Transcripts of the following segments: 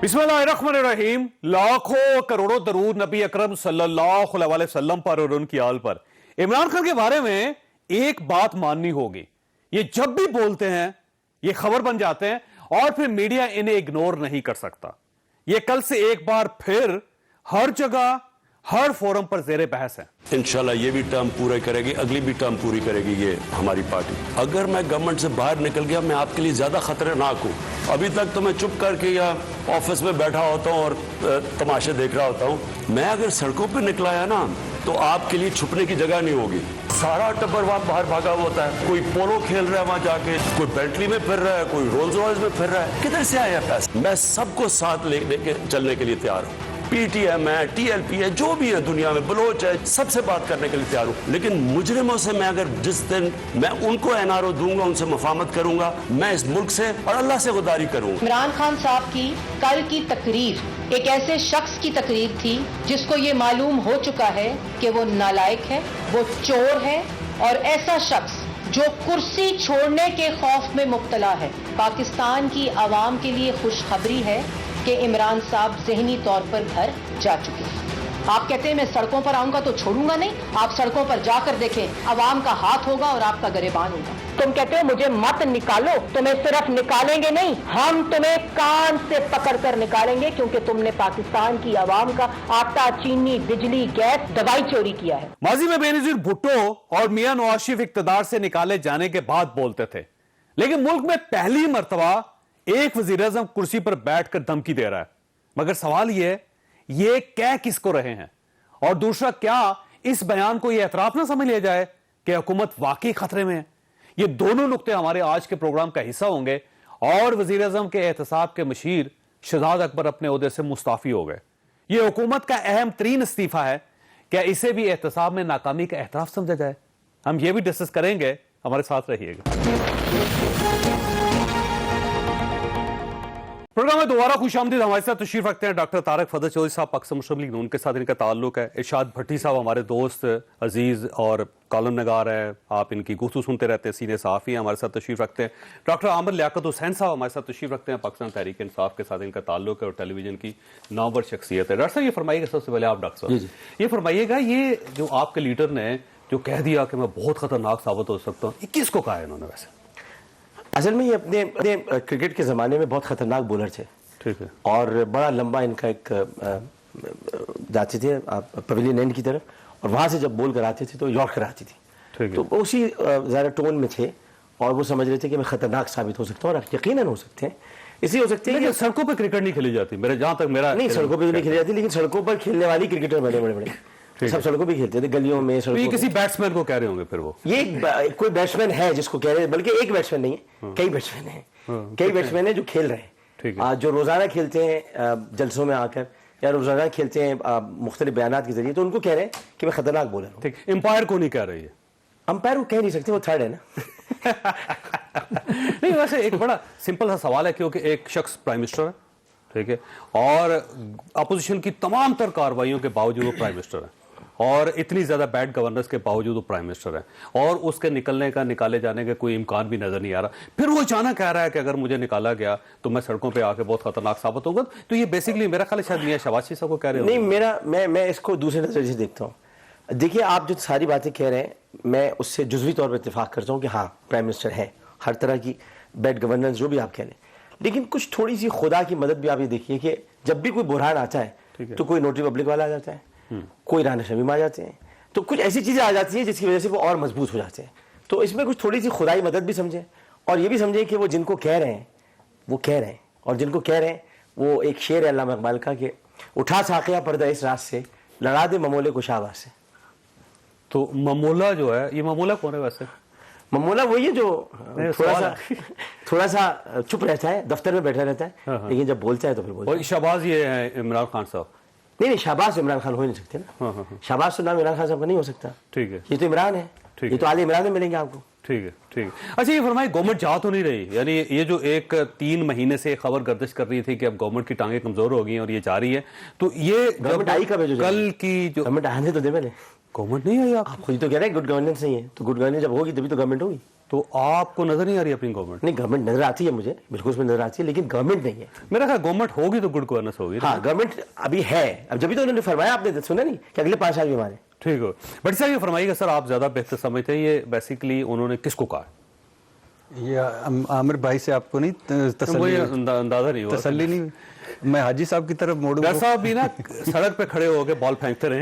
बिस्मिल्लाहिर्रहमानिर्रहीम। लाखों करोड़ों दरूद नबी अकरम सल्लल्लाहु अलैहि वसल्लम पर और उनकी आल पर। इमरान खान के बारे में एक बात माननी होगी, ये जब भी बोलते हैं ये खबर बन जाते हैं और फिर मीडिया इन्हें इग्नोर नहीं कर सकता। ये कल से एक बार फिर हर जगह हर फोरम पर ज़ेरे बहस है। इंशाल्लाह ये भी टर्म पूरा करेगी, अगली भी टर्म पूरी करेगी ये हमारी पार्टी। अगर मैं गवर्नमेंट से बाहर निकल गया मैं आपके लिए ज्यादा खतरनाक हूँ। अभी तक तो मैं चुप करके या ऑफिस में बैठा होता हूँ और तमाशे देख रहा होता हूँ। मैं अगर सड़कों पर निकलाया ना तो आपके लिए छुपने की जगह नहीं होगी। सारा टब्बर वहां बाहर भागा हुआ होता है, कोई पोलो खेल रहा है वहां जाके, कोई बेंटली में फिर रहा है, कोई रोल्स रॉयस में फिर रहा है। किधर से आया पैसा? मैं सबको साथ लेने के चलने के लिए तैयार हूँ। पीटीएम है, टीएलपी है, जो भी है दुनिया में, बलोच है, सबसे बात करने के लिए तैयार हूँ। लेकिन मुजरिमों से मैं अगर जिस दिन मैं उनको एनआरओ दूंगा, उनसे मुफाहमत करूंगा, मैं इस मुल्क से और अल्लाह से गुदारी करूंगा। इमरान खान साहब की कल की तकरीर एक ऐसे शख्स की तकरीर थी जिसको ये मालूम हो चुका है कि वो नालायक है, वो चोर है और ऐसा शख्स जो कुर्सी छोड़ने के खौफ में मुब्तला है। पाकिस्तान की आवाम के लिए खुशखबरी है कि इमरान साहब ज़हनी तौर पर घर जा चुके हैं। आप कहते हैं मैं सड़कों पर आऊंगा तो छोड़ूंगा नहीं, आप सड़कों पर जाकर देखें, आवाम का हाथ होगा और आपका गरेबान होगा। तुम कहते हो मुझे मत निकालो, तुम्हें सिर्फ निकालेंगे नहीं, हम तुम्हें कान से पकड़ कर निकालेंगे, क्योंकि तुमने पाकिस्तान की आवाम का आटा, चीनी, बिजली, गैस, दवाई चोरी किया है। माजी में बेनजीर भुट्टो और मियां नवाज शरीफ इक्तदार से निकाले जाने के बाद बोलते थे, लेकिन मुल्क में पहली मर्तबा एक वज़ीर-ए-आज़म कुर्सी पर बैठकर धमकी दे रहा है। मगर सवाल ये कह किसको रहे हैं? और दूसरा, क्या इस बयान को यह एतराफ ना समझ लिया जाए कि हुकूमत वाकई खतरे में है? ये दोनों नुक्ते हमारे आज के प्रोग्राम का हिस्सा होंगे। और वज़ीर-ए-आज़म के एहतसाब के मशीर शहजाद अकबर अपने ओहदे से मुस्ताफी हो गए। यह हुकूमत का अहम तरीन इस्तीफा है, क्या इसे भी एहतसाब में नाकामी का एतराफ समझा जाए? हम ये भी डिस्कस करेंगे, हमारे साथ रहिएगा। प्रोग्राम में दोबारा खुशामदीद। हमारे साथ तशरीफ रखते हैं डॉक्टर तारक फजल चौधरी साहब, पाकिस्तान मुस्लिम लीग नून के साथ इनका ताल्लुक है। इरशाद भट्टी साहब हमारे दोस्त अजीज और कॉलम नगार है, आप इनकी गुफ्तगू सुनते रहते हैं, सीनियर सहाफ़ी हैं, हमारे साथ तशरीफ रखते हैं। डॉक्टर आमिर लियाकत हुसैन साहब हमारे साथ तशरीफ रखते हैं, पाकिस्तान तहरीक इंसाफ के साथ इनका ताल्लुक है और टेलीविजन की नामवर शख्सियत है। डॉक्टर साहब ये फरमाइएगा, सबसे पहले आप डॉक्टर साहब ये फरमाइएगा, ये जो आपके लीडर ने जो कह दिया कि मैं बहुत खतरनाक साबित हो सकता हूँ, किसको कहा है इन्होंने? वैसे असल में ये अपने क्रिकेट के ज़माने में बहुत ख़तरनाक बॉलर थे, ठीक है, और बड़ा लंबा इनका एक जाते थे पवेलियन एंड की तरफ, और वहाँ से जब बॉल कराते थे तो यॉर्कर आती थी, ठीक है, तो उसी ज़्यादा टोन में थे और वो समझ रहे थे कि मैं ख़तरनाक साबित हो सकता हूँ, और यकीनन हो सकते हैं। इसलिए हो सकते हैं कि सड़कों पर क्रिकेट नहीं खेली जाती, मेरे जहाँ तक मेरा नहीं, सड़कों पर नहीं खेली जाती, लेकिन सड़कों पर खेलने वाली क्रिकेटर बड़े बड़े बड़े सब सड़कों पे खेलते थे, गलियों में, तो ये किसी बैट्समैन को कह रहे होंगे फिर वो? ये कोई बैट्समैन है जिसको कह रहे हैं, बल्कि एक बैट्समैन नहीं है, कई बैट्समैन हैं, कई बैट्समैन हैं जो खेल रहे हैं, जो रोजाना खेलते हैं जलसों में आकर, या रोजाना खेलते हैं मुख्तलिफ बयानात के जरिए, तो उनको कह रहे हैं कि मैं खतरनाक बॉलर हूं। ठीक, एम्पायर को नहीं कह रही है? अंपायर को कह नहीं सकते, वो थर्ड है ना। नहीं, वैसे एक बड़ा सिंपल सा सवाल है, क्योंकि एक शख्स प्राइम मिनिस्टर है, ठीक है, और अपोजिशन की तमाम तर कार्रवाइयों के बावजूद वो प्राइम मिनिस्टर है, और इतनी ज्यादा बैड गवर्नेंस के बावजूद वो प्राइम मिनिस्टर है, और उसके निकाले जाने का कोई इम्कान भी नजर नहीं आ रहा। फिर वो अचानक कह रहा है कि अगर मुझे निकाला गया तो मैं सड़कों पे आके बहुत खतरनाक साबित होगा। तो ये बेसिकली मेरा ख्याल शायद मियां शहबाज शरीफ साहब को कह रहे हो? नहीं, मैं इसको दूसरे नजरिए से देखता हूँ। देखिए, आप जो सारी बातें कह रहे हैं, मैं उससे जुज़वी तौर पर इत्तेफाक करता हूँ कि हाँ, प्राइम मिनिस्टर है, हर तरह की बैड गवर्नेंस जो भी आप कह रहे हैं, लेकिन कुछ थोड़ी सी खुदा की मदद भी आप ये देखिए कि जब भी कोई बुरहान आता है तो कोई नोटरी पब्लिक वाला आ जाता है, कोई राना शमीम आ जाते हैं, तो कुछ ऐसी चीजें आ जाती हैं जिसकी वजह से वो और मजबूत हो जाते हैं। तो इसमें कुछ थोड़ी सी खुदाई मदद भी समझें, और ये भी समझें कि वो जिनको कह रहे हैं वो कह रहे हैं, और जिनको कह रहे हैं वो एक शेर है अल्लामा इकबाल का कि उठा साक़िया पर्दा इस रात से, लड़ा दे ममोले को शाहबाज से। तो ममोला जो है, ये ममोला कौन है वैसे? ममोला वही है जो थोड़ा सा चुप रहता है, दफ्तर में बैठा रहता है, लेकिन जब बोलता है तो फिर बोलता है। शहबाज ये है इमरान खान साहब? नहीं, शहबाज इमरान खान हो नहीं सकते ना। शहबाज तो नाम इमरान खान साहब का नहीं हो सकता। ठीक है, ये तो इमरान है, ये तो आले इमरान में मिलेंगे आपको। ठीक है, ठीक है। अच्छा, ये फरमाइए, गवर्नमेंट जा तो नहीं रही? यानी ये जो एक 3 महीने से खबर गर्दिश कर रही थी कि अब गवर्नमेंट की टांगें कमजोर हो गई और ये जा रही है, तो ये गवर्नमेंट आई कब है? जो कल की जो गवर्नमेंट आने तो दे, पहले गवर्नमेंट नहीं आई। आप खुद तो कह रहे हैं गुड गवर्नेंस नहीं है, तो गुड गवर्नेंस जब होगी तभी तो गवर्नमेंट होगी। तो आपको नजर नहीं आ रही अपनी गवर्नमेंट? नहीं, गवर्नमेंट नजर आती है मुझे, बिल्कुल उसमें नजर आती है, लेकिन गवर्नमेंट नहीं है। मेरा ख्याल गवर्नमेंट होगी तो गुड गवर्नेंस होगी। हाँ, गवर्नमेंट अभी है, अब जब भी तो उन्होंने फरमाया, आपने सुना नहीं कि अगले 5 साल भी हमारे। ठीक हो, बट सर ये फरमाइएगा सर, आप ज्यादा बेहतर समझते हैं, ये बेसिकली उन्होंने किसको कहा? ये आमिर भाई से आपको नहीं मुझे अंदाजा नहीं हुआ। तसल्ली नहीं, मैं हाजी साहब की तरफ मोड़ूंगा। डॉक्टर साहब भी ना सड़क पे खड़े होकर बॉल फेंकते रहे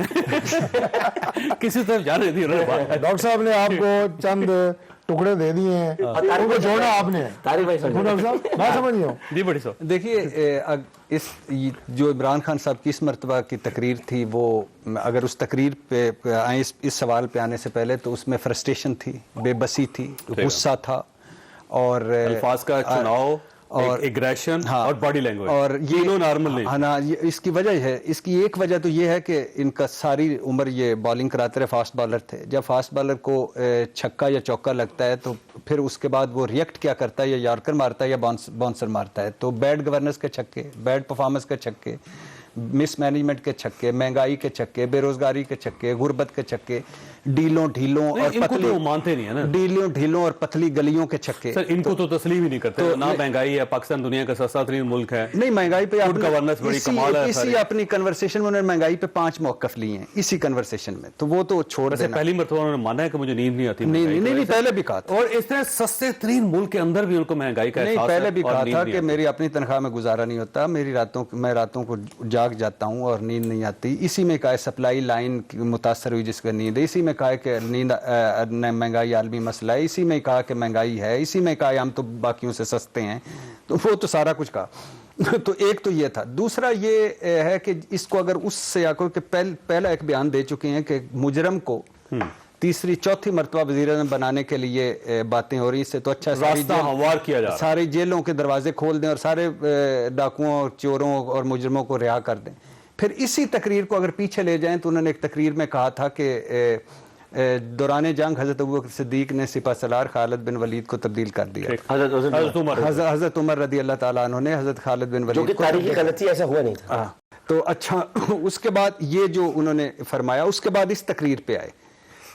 किसी तरफ जाने दी उन्होंने। डॉक्टर साहब ने आपको चंद टुकड़े दे दिए हैं, उनको जोड़ना आपने। तारिक भाई समझो। डॉक्टर साहब मैं समझ गया हूँ। जी बड़ी साहब, देखिए जो इमरान खान साहब की इस मरतबा की तकरीर थी, वो अगर उस तकरीर पे आए, इस सवाल पे आने से पहले, तो उसमें फ्रस्ट्रेशन थी, बेबसी थी, गुस्सा था, और अल्फाज का चुनाव और एग्रेशन और बॉडी लैंग्वेज, और ये तीनों नॉर्मल नहीं। हाँ ना, इसकी वजह है, इसकी एक वजह तो ये है कि इनका सारी उम्र ये बॉलिंग कराते रहे, फास्ट बॉलर थे। जब फास्ट बॉलर को छक्का या चौका लगता है तो फिर उसके बाद वो रिएक्ट क्या करता है, या यॉर्कर मारता है या बाउंसर मारता है। तो बैड गवर्नेंस के छक्के, बैड परफॉर्मेंस के छक्के, मिस मैनेजमेंट के छक्के, महंगाई के छक्के, बेरोजगारी के छक्के, गुर्बत के छक्के, ढीलों और पतली, तो मानते नहीं है ना, ढीलों और पतली गलियों के छक्के। सर इनको तो तस्लीम ही नहीं करते। तो ना महंगाई है, पाकिस्तान दुनिया का सस्ता तरीन मुल्क है। नहीं, महंगाई पे गवर्नेंस बड़ी कमाल है। इसी अपनी कन्वर्सेशन में उन्होंने महंगाई पे 5 मौकफ लिए हैं इसी कन्वर्सेशन में, तो वो तो छोड़ देना। पहली मरतबा उन्होंने माना है कि मुझे नींद नहीं आती। नहीं, पहले भी कहा था। और इस तरह सस्ते तरीन मुल्क के अंदर भी उनको महंगाई का नहीं, एहसास पहले है भी और कहा नींद था नहीं कि आती। मेरी अपनी तनख्वाह में गुजारा नहीं होता, मैं रातों को जाग जाता हूँ और नींद नहीं आती। इसी में कहा सप्लाई लाइन मुतासर हुई जिसका नींद है, इसी में कहा कि नींद महंगाई आलमी मसला है, इसी में कहा कि महंगाई है, इसी में कहा हम तो बाकियों से सस्ते हैं। तो वो तो सारा कुछ कहा। तो एक तो ये था। दूसरा ये है कि इसको अगर उससे आकर के पहला एक बयान दे चुके हैं कि मुजरम को तीसरी चौथी मरतबा वज़ीर-ए-आज़म बनाने के लिए बातें हो रही, इससे तो अच्छा रास्ता हमवार किया जा रहा है। सारी जेलों के दरवाजे खोल दें और सारे डाकुओं और चोरों और मुजरमों को रिहा कर दें। फिर इसी तकरीर को अगर पीछे ले जाएं तो उन्होंने एक तकरीर में कहा था कि दौरान जंग हज़रत अबू बकर सिद्दीक ने सिपा सलार खालिद बिन वलीद को तब्दील कर दिया। हज़रत उमर रदी अल्लाह ताला अन्हु ने हज़रत खालिद बिन वलीद, जो कि तारीखी गलती, ऐसा हुआ नहीं था। तो अच्छा, उसके बाद ये जो उन्होंने फरमाया, उसके बाद इस तकरीर पे आए,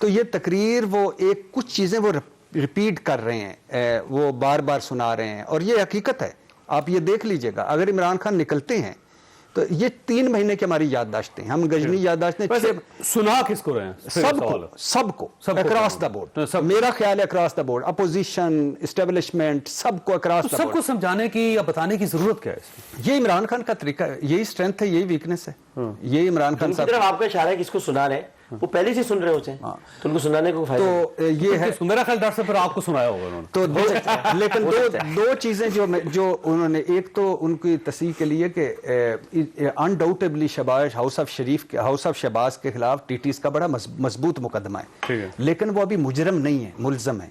तो ये तकरीर वो एक कुछ चीज़ें वो रिपीट कर रहे हैं, वो बार बार सुना रहे हैं, और ये हकीकत है। आप ये देख लीजिएगा, अगर इमरान खान निकलते हैं तो ये 3 महीने की हमारी याददाश्तें, हम गजनी याददाश्तें सुना किसको रहे हैं? सबको अक्रॉस द बोर्ड। मेरा ख्याल है across the board, opposition, establishment, सबको अक्रॉस द बोर्ड। सबको समझाने की या बताने की जरूरत क्या है इसमें? ये इमरान खान का तरीका है, यही स्ट्रेंथ है, यही वीकनेस है। ये इमरान खान साहब आपका इशारा है कि इसको सुना रहे, वो पहले से सुन रहे होते हैं, तो उनको सुनाने को फायदा। तो ये है, मेरा ख्याल डॉक्टर साहब फिर आपको सुनाया होगा उन्होंने। तो लेकिन दो चीजें जो उन्होंने, एक तो उनकी तस्दीक के लिए कि अनडाउटेबली हाउस ऑफ शहबाज के खिलाफ टीटीज का बड़ा मजबूत मुकदमा है, लेकिन वो अभी मुजरम नहीं है, मुलजम है।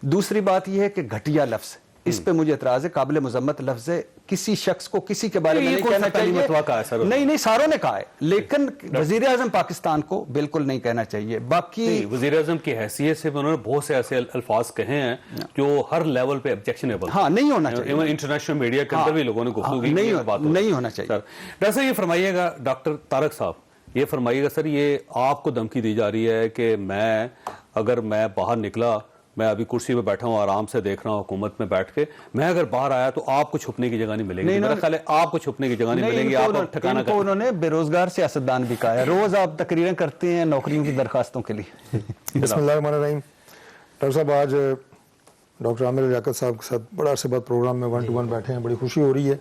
दूसरी बात यह है कि घटिया लफ्ज, इस पे मुझे एतराज है, काबिल मुजम्मत लफ्ज है, किसी शख्स को किसी के बारे में नहीं कहना चाहिए। नहीं, सारों ने कहा है, लेकिन वजीर आजम पाकिस्तान को बिल्कुल नहीं कहना चाहिए। बाकी वजीर आजम की हैसियत से उन्होंने बहुत से ऐसे अल्फाज कहे हैं जो हर लेवल पे ऑब्जेक्शनेबल, हाँ, नहीं होना चाहिए। इंटरनेशनल मीडिया के अंदर भी लोगों ने गुफ्तगू की, नहीं होना चाहिए। डॉक्टर साहब ये फरमाइएगा, डॉक्टर तारक साहब ये फरमाइएगा, सर ये आपको धमकी दी जा रही है कि अगर मैं बाहर निकला, मैं अभी कुर्सी पे बैठा हूँ, आराम से देख रहा हूँ हुकूमत में बैठ के, मैं अगर बाहर आया तो आपको छुपने की जगह नहीं मिलेगी। मेरा ख्याल है आपको छुपने की जगह नहीं मिलेगी। आप ठिकाना इनको उन्होंने बेरोजगार सियासतदान भी कहा है। रोज आप तकरीरें करते हैं नौकरियों की दरखास्तों के लिए। बिस्मिल्लाहिर्रहमानिर्रहीम। डॉक्टर साहब, आज डॉक्टर आमिर लियाकत साहब के साथ बड़ा अरसे बाद प्रोग्राम में 1 to 1 बैठे हैं, बड़ी खुशी हो रही है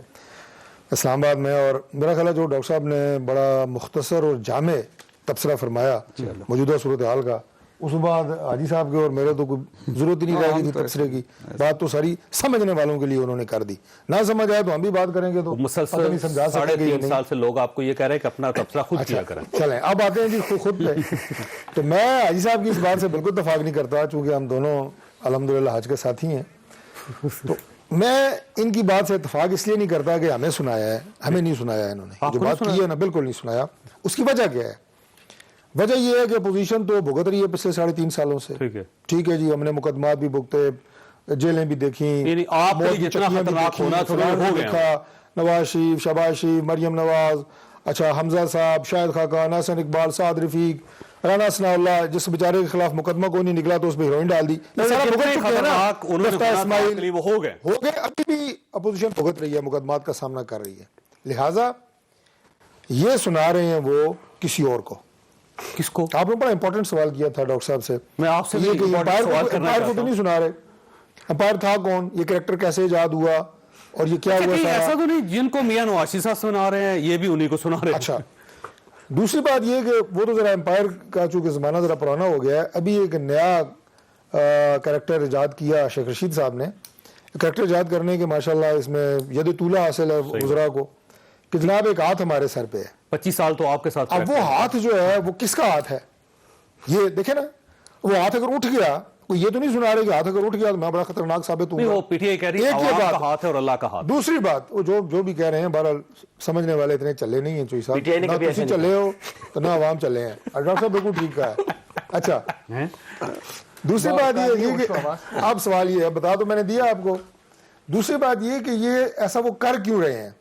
इस्लामाबाद में। और मेरा ख्याल है जो डॉक्टर साहब ने बड़ा मुख्तसर और जामे तबसरा फरमाया मौजूदा सूरत हाल का, उस बाद हाजी साहब के और मेरे तो कोई जरूरत ही नहीं रहेगी तबसरे की, बात तो सारी समझने वालों के लिए उन्होंने कर दी। ना समझ आए तो हम भी बात करेंगे, तो मुसलसल नहीं समझा सकेंगे। 3.5 साल से लोग आपको ये कह रहे हैं कि अपना तबसरा खुद किया करें। चलें अब आते हैं जी खुद पे। तो मैं हाजी साहब की इस बात से बिल्कुल इत्तेफाक नहीं करता, चूंकि हम दोनों अल्हम्दुलिल्लाह हज के साथी हैं। तो मैं इनकी बात से इत्तेफाक इसलिए नहीं करता कि हमें सुनाया है, हमें नहीं सुनाया है इन्होंने जो बात की है ना, बिल्कुल नहीं सुनाया। उसकी वजह क्या है? वजह यह है कि अपोजिशन तो भुगत रही है पिछले 3.5 सालों से। ठीक है जी, हमने मुकदमात भी भुगते, जेलें भी देखी, देखा, नवाज शरीफ, शहबाज शरीफ, मरियम नवाज, अच्छा हमजा साहब, शाहिद खाकान, हसन इकबाल, साद रफीक, राना सनाउल्लाह जिस बेचारे के खिलाफ मुकदमा कोई नहीं निकला तो उस पर हीरोइन डाल दी, ये सारा भुगत चुके हैं ना। खतरनाक उन्होंने मुफ्ता गुनाह इस्माइल के लिए वो हो गए। अभी भी अपोजिशन भुगत रही है, मुकदमात का सामना कर रही है, लिहाजा ये सुना रहे हैं वो किसी और को। किसको? आपने बड़ा इंपॉर्टेंट सवाल किया था डॉक्टर साहब से, मैं आपसे भी ये कि important एम्पायर सवाल को, करना एम्पायर को चाहता तो नहीं सुना रहे। एम्पायर था कौन, ये कैरेक्टर कैसे इजाद हुआ और ये क्या हुआ कहीं सारा? ऐसा तो नहीं जिनको मियां नवाज शरीफ साहब सुना रहे हैं ये भी उन्हीं को सुना रहे हैं? अच्छा, दूसरी बात ये कि वो तो जरा एम्पायर का चूंकि जमाना जरा पुराना हो गया है, अभी एक नया कैरेक्टर इजाद किया शेख रशीद साहब ने। कैरेक्टर इजाद करने के माशाल्लाह इसमें यद तूला हासिल है गुजरा को कि जनाब एक हाथ हमारे सर पे है। 25 साल तो आपके साथ अब वो हाथ जो है वो किसका हाथ है, ये देखे ना, वो हाथ अगर उठ गया, कोई ये तो नहीं सुना रहे कि हाथ अगर उठ गया तो मैं बड़ा खतरनाक साबित नहीं, वो पीटीआई कह रही है एक ये अवाम बात का हाथ है और अल्लाह का हाथ। दूसरी बात, वो जो भी कह रहे हैं बहरहाल समझने वाले इतने चले नहीं है चोई साहब, PTI ने ना कभी तुसी ऐसा चले हो तो ना आवाम चले हैं, और डॉक्टर साहब बिल्कुल ठीक कहा है। अच्छा, दूसरी बात ये है कि आप सवाल ये है, बता तो मैंने दिया आपको। दूसरी बात ये कि ये ऐसा वो कर क्यों रहे हैं,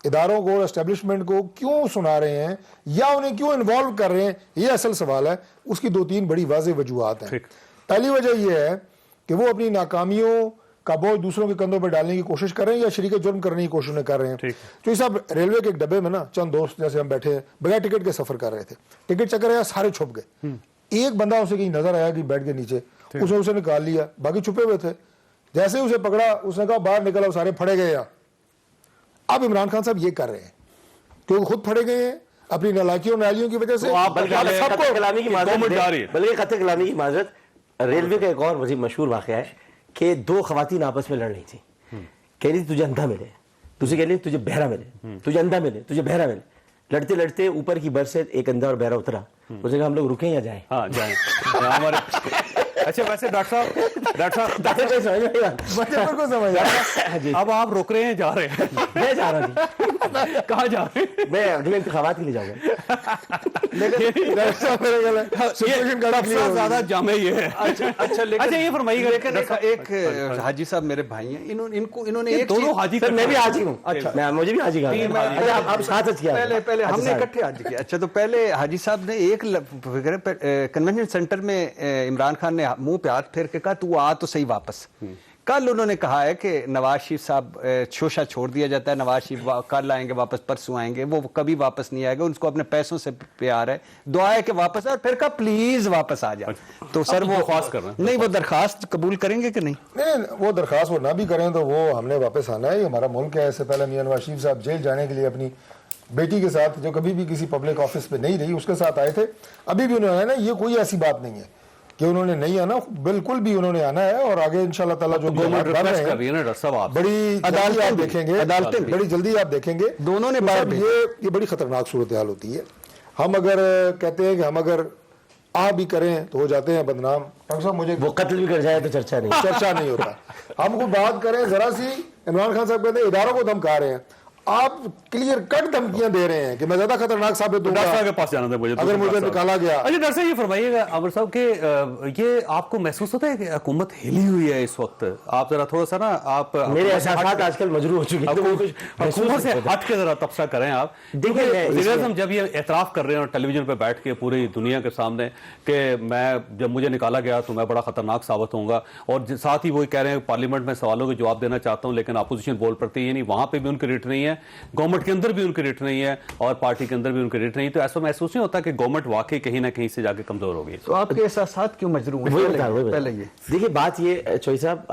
इदारों को, एस्टेब्लिशमेंट को क्यों सुना रहे हैं या उन्हें क्यों इन्वॉल्व कर रहे हैं, ये असल सवाल है। उसकी 2-3 बड़ी वाज़ेह वजूहात हैं। पहली वजह यह है कि वो अपनी नाकामियों का बोझ दूसरों के कंधों पर डालने की कोशिश कर रहे हैं या शरीक जुर्म करने की कोशिश कर रहे हैं। तो ये सब रेलवे के एक डब्बे में ना चंद दोस्त जैसे हम बैठे हैं बगैर टिकट के सफर कर रहे थे, टिकट चेक कर रहे हैं, सारे छुप गए। एक बंदा उसे कहीं नजर आया कि बेड के नीचे, उसने उसे निकाल लिया, बाकी छुपे हुए थे। जैसे ही उसे पकड़ा उसने कहा बाहर निकला, सारे फड़े गए। यहाँ अब इमरान खान साहब ये कर रहे हैं क्योंकि खुद फड़े गए हैं अपनी नालायकियों नालियों की वजह से। तो आप बल्कि कत्ल कलामी की माजरत, रेलवे का एक और वजी मशहूर वाकया है कि 2 खवातीन आपस में लड़ रही थी, कह रही थी तुझे अंधा मिले, दूसरी कह रही तुझे बहरा मिले, तुझे अंधा मिले, तुझे बहरा मिले। लड़ते लड़ते ऊपर की बर्थ से एक अंधा और बहरा उतरा, उसने कहा हम लोग रुकें या जाएं? हाँ जाएं। हमारे अच्छा वैसे डॉक्टर बच्चे को समझ आया। अब आप रुक रहे हैं, जा रहे हैं? मैं जा रहा थी, कहाँ जा रहे हैं? मैं इंतखाबात के लिए जाऊंगा। ज्यादा जामे ये है। अच्छा ये फरमाइएगा, एक हाजी साहब मेरे भाई हैं, इन्होंने एक दोनों हाजी सर मैं भी हाजी हूँ। अच्छा, मुझे भी हाजी कहा। अच्छा, आप साथ किया? पहले हमने इकट्ठे हाजी किया। अच्छा, तो पहले हाजी साहब ने एक कन्वेंशन सेंटर में इमरान खान ने मुंह पे हाथ फेर के कहा तू आ तो सही वापस। कल उन्होंने कहा है कि नवाज शरीफ साहब शोशा छोड़ दिया जाता है, नवाज शरीफ कल आएंगे वापस, परसों आएंगे, वो कभी वापस नहीं आएगा, उनको अपने पैसों से प्यार है, दुआ है कि वापस आए। फिर कहा प्लीज वापस आ जाए। तो सर वो दरख्वास्त कर रहे हैं? नहीं, वो दरखास्त कबूल करेंगे कि नहीं? नहीं, वो दरखास्त वो ना भी करें तो वो हमने वापस आना है, ये हमारा मुल्क है। इससे पहले मियां नवाज शरीफ साहब जेल जाने के लिए अपनी बेटी के साथ, जो कभी भी किसी पब्लिक ऑफिस पे नहीं रही, उसके साथ आए थे। अभी भी उन्होंने आना, ये कोई ऐसी बात नहीं है कि उन्होंने नहीं आना, बिल्कुल भी उन्होंने आना है। और आगे इंशाल्लाह ताला जो गवर्नमेंट रिक्वेस्ट कर रही है ना डॉक्टर साहब, आप बड़ी अदालत आप देखेंगे, अदालतें बड़ी जल्दी आप देखेंगे दोनों ने तो बाहर साहब ये बड़ी खतरनाक सूरत हाल होती है। हम अगर कहते हैं कि हम अगर आ भी करें तो हो जाते हैं बदनाम। डॉक्टर साहब मुझे वो कत्ल भी कर जाए तो चर्चा नहीं होता। हम कोई बात करें जरा सी, इमरान खान साहब कहते हैं इदारों को धमका रहे हैं, आप क्लियर कट धमकियां दे रहे हैं कि मैं ज्यादा खतरनाक साबित होऊंगा डॉक्टर साहब के पास जाना था मुझे, अगर मुझे निकाला गया। अच्छा डॉक्टर साहब ये फरमाइएगा अमर साहब के ये आपको महसूस होता है कि हुकूमत हिली हुई है इस वक्त? आप जरा थोड़ा सा ना आप मेरे एहसास आजकल मजरूह हो चुके हैं, हुकूमत से हट के जरा तबसरा करें आप। देखिए हम जब ये एतराफ कर रहे हैं टेलीविजन पे बैठ के पूरी दुनिया के सामने कि मैं जब मुझे निकाला गया तो मैं बड़ा खतरनाक साबित होऊंगा, और साथ ही वो कह रहे हैं पार्लियामेंट में सवालों के जवाब देना चाहता हूं, लेकिन अपोजिशन बोल पड़ती है नहीं, वहां पे भी उनकी रेट नहीं है, गवर्नमेंट के अंदर भी उनकी रेट नहीं है और पार्टी के अंदर भी उनकी रेट नहीं। तो ऐसा महसूस नहीं होता कि गवर्नमेंट वाकई कहीं ना कहीं से जाके कमजोर हो गई? तो आपके एहसास क्यों मजरूह हैं? पहले ये देखिए, बात ये चौधरी साहब,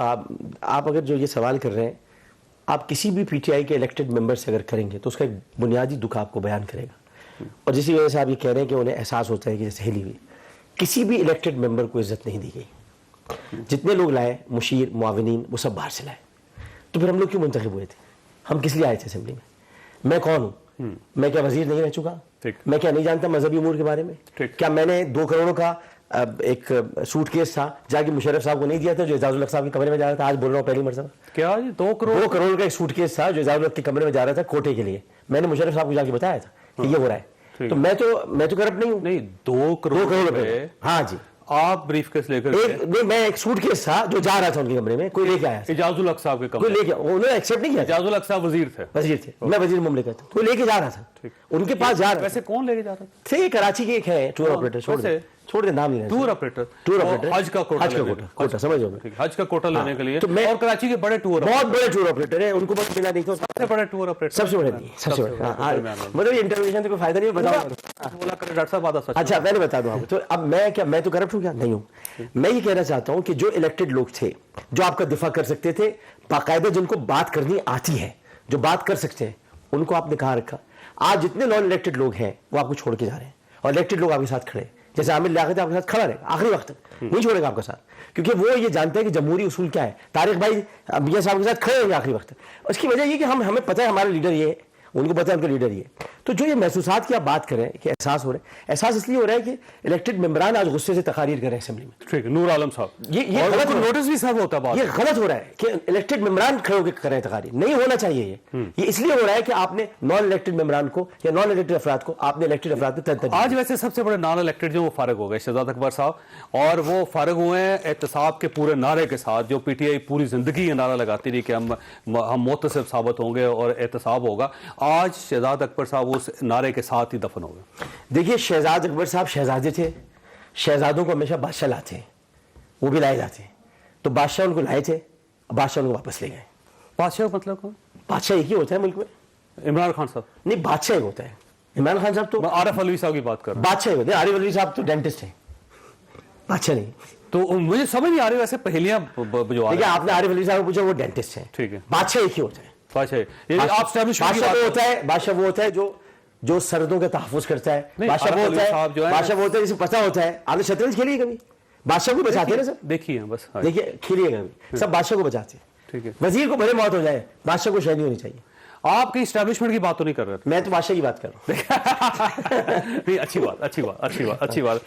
आप अगर जो ये सवाल कर रहे हैं, आप किसी भी पीटीआई के इलेक्टेड मेंबर से अगर करेंगे तो उसका एक बुनियादी दुख आपको बयान करेगा। और जिसी वजह से आप ये कह रहे हैं कि उन्हें एहसास होता है कि जैसे हिली हुई, किसी भी इलेक्टेड मेंबर को इज्जत नहीं दी गई। जितने लोग लाए, मुशीर, मुआविनीन, वो सब बाहर से लाए। तो फिर हम लोग क्यों मुंतखब हुए थे? हम किस लिए आए थे असेंबली में? मैं कौन हूँ? मैं क्या वजीर नहीं रह चुका? मैं क्या नहीं जानता मजहबी उमूर के बारे में? क्या मैंने 2 करोड़ का एक सूटकेस था जाके मुशर्रफ साहब को नहीं दिया था जो एजाजुल हक साहब के कमरे में जा रहा था? आज बोल रहा हूँ पहली मरतबा। क्या 2 करोड़ का एक सूटकेस था जो एजाजुल हक के कमरे में जा रहा था कोटे के लिए, मैंने मुशर्रफ साहब को जाके बताया था कि ये हो रहा है। तो मैं तो करप्ट नहीं हूँ। नहीं, 2 करोड़ रुपए हाँ जी, आप ब्रीफकेस लेकर नहीं, मैं एक सूटकेस था जो जा रहा था उनके कमरे में, कोई लेके आया, एजाजुल हक साहब के कोई कमरे, लेके, उन्होंने एक्सेप्ट नहीं किया। एजाजुल हक साहब वजीर थे, मैं वजीर मुमलिकत, कोई लेके जा रहा था, उनके पास जा रहा था। वैसे कौन लेके जा रहा था? थे कराची के एक है टूर ऑपरेटर, छोड़ के नाम नहीं टूर ऑपरेटर, टूर ऑपरेटर, हज का कोटा, कोटा समझ लो, हज का कोटा लेने के लिए। तो मैं और कराची के बड़े टूर, बहुत बड़े टूर ऑपरेटर है, उनको बस मिला नहीं तो सबसे बड़े टूर ऑपरेटर, सबसे बड़े नहीं, सबसे बड़े। मतलब ये इंटरव्यूशन से कोई फायदा नहीं, बताओ बोला करे डॉक्टर साहब आधा सच। अच्छा मैंने बता दूं आपको, तो अब मैं तो करप्ट हूं क्या? नहीं हूं। मैं ये कहना चाहता हूं कि जो इलेक्टेड लोग थे, जो आपका दिफा कर सकते थे, बाकायदा जिनको बात करनी आती है, जो बात कर सकते हैं, उनको आपने कहाँ रखा? आज जितने नॉन इलेक्टेड लोग हैं वो आपको छोड़ के जा रहे हैं, और इलेक्टेड लोग आपके साथ खड़े हैं। जैसे आमिर लियाकत आपके साथ खड़ा रहेगा आखिरी वक्त तक, नहीं छोड़ेगा आपका साथ, क्योंकि वो ये जानते हैं कि जमहूरी उसूल क्या है। तारिक भाई मियां साहब के साथ खड़े रहेंगे आखिरी वक्त तक। उसकी वजह ये कि हमें पता है हमारा लीडर ये है, उनको पता है उनका लीडर ये। तो जो ये महसूसात की आप बात करें कि एहसास हो रहा है, एहसास इसलिए हो रहा है कि इलेक्टेड मेंबरान आज गुस्से से तकारीर करें असेंबली में। ठीक है, नूर आलम साहब, ये गलत नोटिस भी सब होता है, ये गलत हो रहा है कि इलेक्टेड मेंबरान खड़े होकर करें तकारीर, नहीं होना चाहिए ये इसलिए हो रहा है कि आपने नॉन इलेक्टेड मेंबरान को या नॉन इलेक्टेड अफराद को, आपने इलेक्टेड अफराद को आज वैसे सबसे बड़े नॉन इलेक्टेड जो वो फारिग हो गए शहजाद अकबर साहब, और वो फारिग हुए हैं एहतसाब के पूरे नारे के साथ, जो पीटीआई पूरी जिंदगी ये नारा लगाती रही कि हम मुतसिब साबित होंगे और एहतसाब होगा। आज शहजाद अकबर साहब उस नारे के साथ ही दफन हो गए। देखिए शहजाद अकबर साहब शहजादे थे, शहजादों को हमेशा बादशाह लाते हैं, वो भी लाए जाते हैं, तो बादशाह उनको लाए थे, बादशाह उनको वापस ले गए। बादशाह मतलब कौन? बादशाह एक ही होता है मुल्क में, इमरान खान साहब नहीं बादशाह एक होता है। इमरान खान साहब तो आरिफ अलवी साहब की बात कर रहा हूं। बादशाह होते हैं, आरिफ अलवी साहब तो डेंटिस्ट हैं, बादशाह नहीं। तो मुझे समझ नहीं आ रही वैसे पहेलियां जो देखिए आपने आरिफ अलवी साहब को पूछा, वो डेंटिस्ट हैं, ठीक है, बादशाह एक ही होता है। बादशाह वो होता है जो सरहदों का तहफ़्फ़ुज़ करता है। बादशाह वो होता है जिसे पता होता है। आपने शतरंज खेली है कभी? बादशाह को बचाते हैं ना सब, देखिए बस, देखिए खेलिएगा कभी, सब बादशाह को बचाते हैं। ठीक है, वजीर को भले मौत हो जाए, बादशाह को शह नहीं होनी चाहिए। आप कहीं एस्टैब्लिशमेंट की बात तो नहीं कर रहे थे? मैं तो बादशाह की बात कर रहा हूँ। नहीं, अच्छी बात।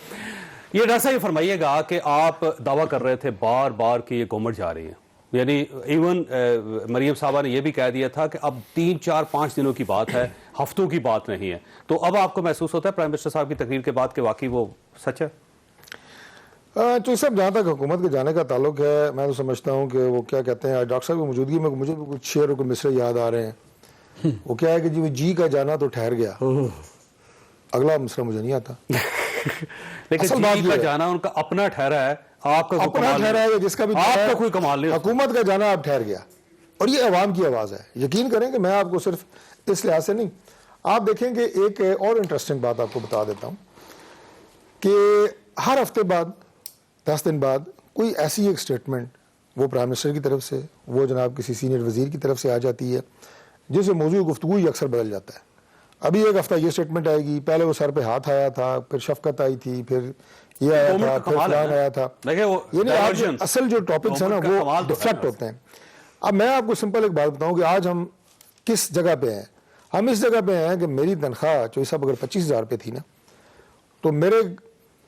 ये डॉक्टर साहब ये फरमाइएगा कि आप दावा कर रहे थे बार बार कि ये गवर्नमेंट जा रही है, यानी इवन मरियम साहबा ने यह भी कह दिया था कि अब 3, 4, 5 दिनों की बात है, हफ्तों की बात नहीं है। तो अब आपको महसूस होता है प्राइम मिनिस्टर साहब की तकरीर के बाद कि वाकई वो सच है? तो सब जहाँ तक हुकूमत के जाने का ताल्लुक है, मैं तो समझता हूँ कि वो क्या कहते हैं, डॉक्टर साहब की मौजूदगी में मुझे भी कुछ शेर को मिसरे याद आ रहे हैं। वो क्या है कि जी का जाना तो ठहर गया, अगला मिसरा मुझे नहीं आता। लेकिन जी का जाना उनका अपना ठहरा है, आपका अपना ठहरा है, जिसका भी आपका कोई कमाल नहीं। हुकूमत का जाना अब ठहर गया, और ये अवाम की आवाज़ है। यकीन करें कि मैं आपको सिर्फ इस लिहाज से नहीं, आप देखेंगे एक और इंटरेस्टिंग बात आपको बता देता हूँ कि हर हफ्ते बाद 10 दिन बाद कोई ऐसी एक स्टेटमेंट वो प्राइम मिनिस्टर की तरफ से, वो जनाब किसी सीनियर वजीर की तरफ से आ जाती है, जिससे मौजूद गुफ्तगू ही अक्सर बदल जाता है। अभी एक हफ्ता ये स्टेटमेंट आएगी, पहले वो सर पे हाथ आया था, फिर शफकत आई थी, फिर ये आया था, फिर फलान आया था। यानी असल जो टॉपिक्स है ना वो डिफ्लेक्ट होते हैं। अब मैं आपको सिंपल एक बात बताऊं कि आज हम किस जगह पे हैं। हम इस जगह पे हैं कि मेरी तनख्वाह चौधरी साहब अगर 25,000 रुपये थी ना, तो मेरे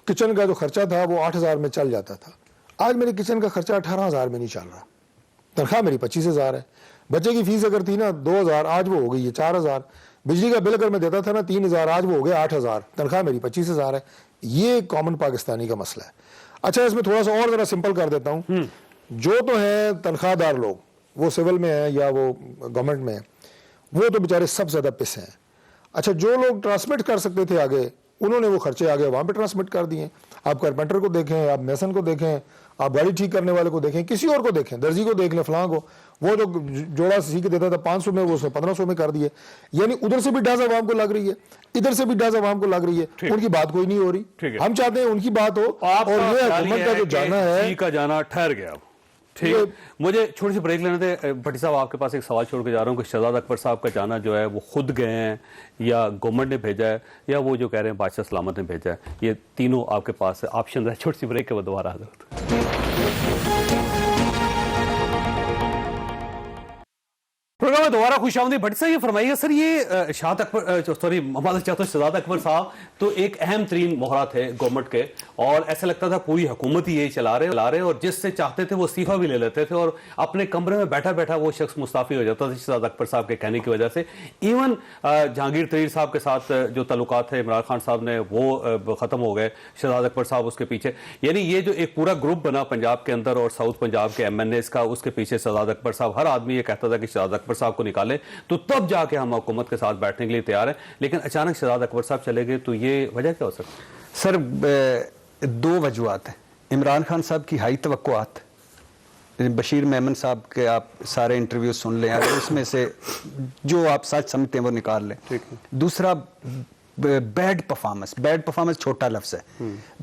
किचन का जो खर्चा था वो 8,000 में चल जाता था। आज मेरे किचन का खर्चा 18,000 में नहीं चल रहा। तनख्वाह मेरी 25,000 है, बच्चे की फीस अगर थी ना 2,000, आज वो हो गई है 4,000। बिजली का बिल अगर मैं देता था ना 3,000, आज वो हो गया 8,000। तनख्वाह मेरी 25,000 है। ये कॉमन पाकिस्तानी का मसला है। अच्छा, इसमें थोड़ा सा और जरा सिंपल कर देता हूँ। जो तो है तनख्वाहदार लोग, वो सिविल में है या वो गवर्नमेंट में है, वो तो बेचारे सब ज्यादा पिस हैं। अच्छा, जो लोग ट्रांसमिट कर सकते थे आगे, उन्होंने वो खर्चे आगे वहां पे ट्रांसमिट कर दिए। आप कारपेंटर को देखें, आप मेसन को देखें, आप गाड़ी ठीक करने वाले को देखें, किसी और को देखें, दर्जी को देख लें, फलां को, वो जो जोड़ा सी के देता था 500 में, वो उसने 1500 में कर दिए। यानी उधर से भी डज आवाम को लग रही है, इधर से भी डज आवाम को लग रही है। उनकी बात कोई नहीं हो रही। हम चाहते हैं उनकी बात हो, और ये हुकूमत का जो जाना है, का जाना ठहर गया। ठीक, मुझे छोटी सी ब्रेक लेने दे। भट्टी साहब, आपके पास एक सवाल छोड़ के जा रहा हूँ कि शहजाद अकबर साहब का जाना जो है वो खुद गए हैं या गवर्नमेंट ने भेजा है या वो जो कह रहे हैं बादशाह सलामत ने भेजा है, ये तीनों आपके पास ऑप्शन है। छोटी सी ब्रेक के बाद दोबारा हाजिर होते हैं। प्रोग्राम में दोबारा खुशामदीद। भट्टी साहब, ये फरमाइएगा सर, ये शहजाद अकबर साहब तो एक अहम तरीन मोहरा थे गवर्नमेंट के, और ऐसा लगता था पूरी हुकूमत ही यही चला रहे, और जिससे चाहते थे वो इस्तीफा भी ले लेते थे, और अपने कमरे में बैठा बैठा वो शख्स मुस्ताफी हो जाता था शहजाद अकबर साहब के कहने की वजह से। इवन जहांगीर तरीर साहब के साथ जो ताल्लुकात थे इमरान खान साहब ने, वो खत्म हो गए, शहजाद अकबर साहब उसके पीछे। यानी ये जो एक पूरा ग्रुप बना पंजाब के अंदर और साउथ पंजाब के MNAs का, उसके पीछे शहजाद अकबर साहब, हर आदमी ये कहता था कि शहजाद अकबर साहब को निकाले तो तब जाके हम हुकूमत के साथ बैठने के लिए तैयार हैं। लेकिन अचानक शहजाद अकबर साहब चले गए, तो ये वजह क्या हो सकती है? सर दो वजूहत हैं। इमरान खान साहब की हाई तवक्कुआत, बशीर मेमन साहब के आप सारे इंटरव्यू सुन लें, अगर उसमें से जो आप सच समझते हैं वो निकाल लें। दूसरा बैड परफॉर्मेंस छोटा लफ्ज़ है,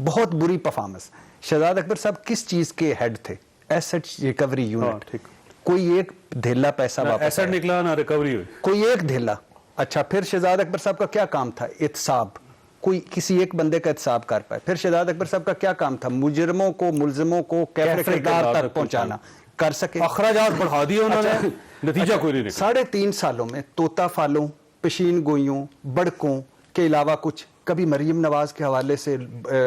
बहुत बुरी परफॉर्मेंस। शहजाद अकबर साहब किस चीज़ के हेड थे? Asset recovery unit. कोई एक धेला पैसा वापस एसेट निकला ना रिकवरी हुई, कोई एक धेला। अच्छा, फिर शहजाद अकबर साहब का क्या काम था? एहतसाब, कोई किसी एक बंदे का एहतसाब कर पाए। फिर शहजाद अकबर साहब का क्या काम था? मुजरमों को, मुलजमों को कैफे किरदार तक पहुंचाना, कर सके। अखराजात बढ़ा दिए उन्होंने, नतीजा कोई नहीं निकला। 3.5 सालों में तोता फालों, पेशीन गोइयों, बड़कों के अलावा कुछ, कभी मरीम नवाज के हवाले से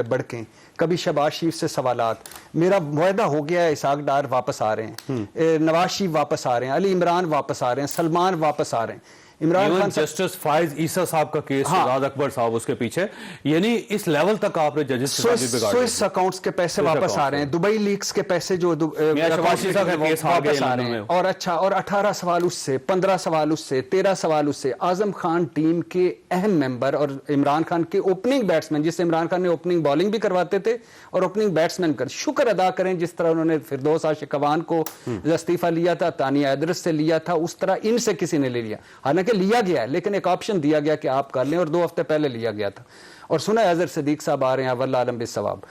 बड़कें, कभी शहबाज शरीफ से सवालात। मेरा मुआहदा हो गया है, इसहाक डार वापस आ रहे हैं, नवाज शरीफ वापस आ रहे हैं, अली इमरान वापस आ रहे हैं, सलमान वापस आ रहे हैं। इमरान खान जस्टिस फाइज ईसा साहब का केस, शहजाद अकबर साहब उसके पीछे, यानी इस लेवल तक आपने जजेस स्विस अकाउंट्स के पैसे वापस आ रहे हैं, दुबई लीक्स के पैसे जो वापस आ रहे हैं। और अच्छा, और 18 सवाल उससे, 15 सवाल उससे, 13 सवाल उससे। आजम खान टीम के अहम मेंबर और इमरान खान के ओपनिंग बैट्समैन, जिससे इमरान खान ने ओपनिंग बॉलिंग भी करवाते थे और ओपनिंग बैट्समैन कर शुक्र अदा करें जिस तरह उन्होंने फिरदौस आशिक अवान को इस्तीफा लिया था, तानिया इदरिस से लिया था, उस तरह इनसे किसी ने ले लिया। हालांकि लिया गया है, लेकिन एक ऑप्शन दिया गया कि आप कर लें, और 2 हफ्ते पहले लिया गया था। और सुना है अजहर सदीक साहब आ रहे हैं, वल्लाह आलम बिस्सवाब।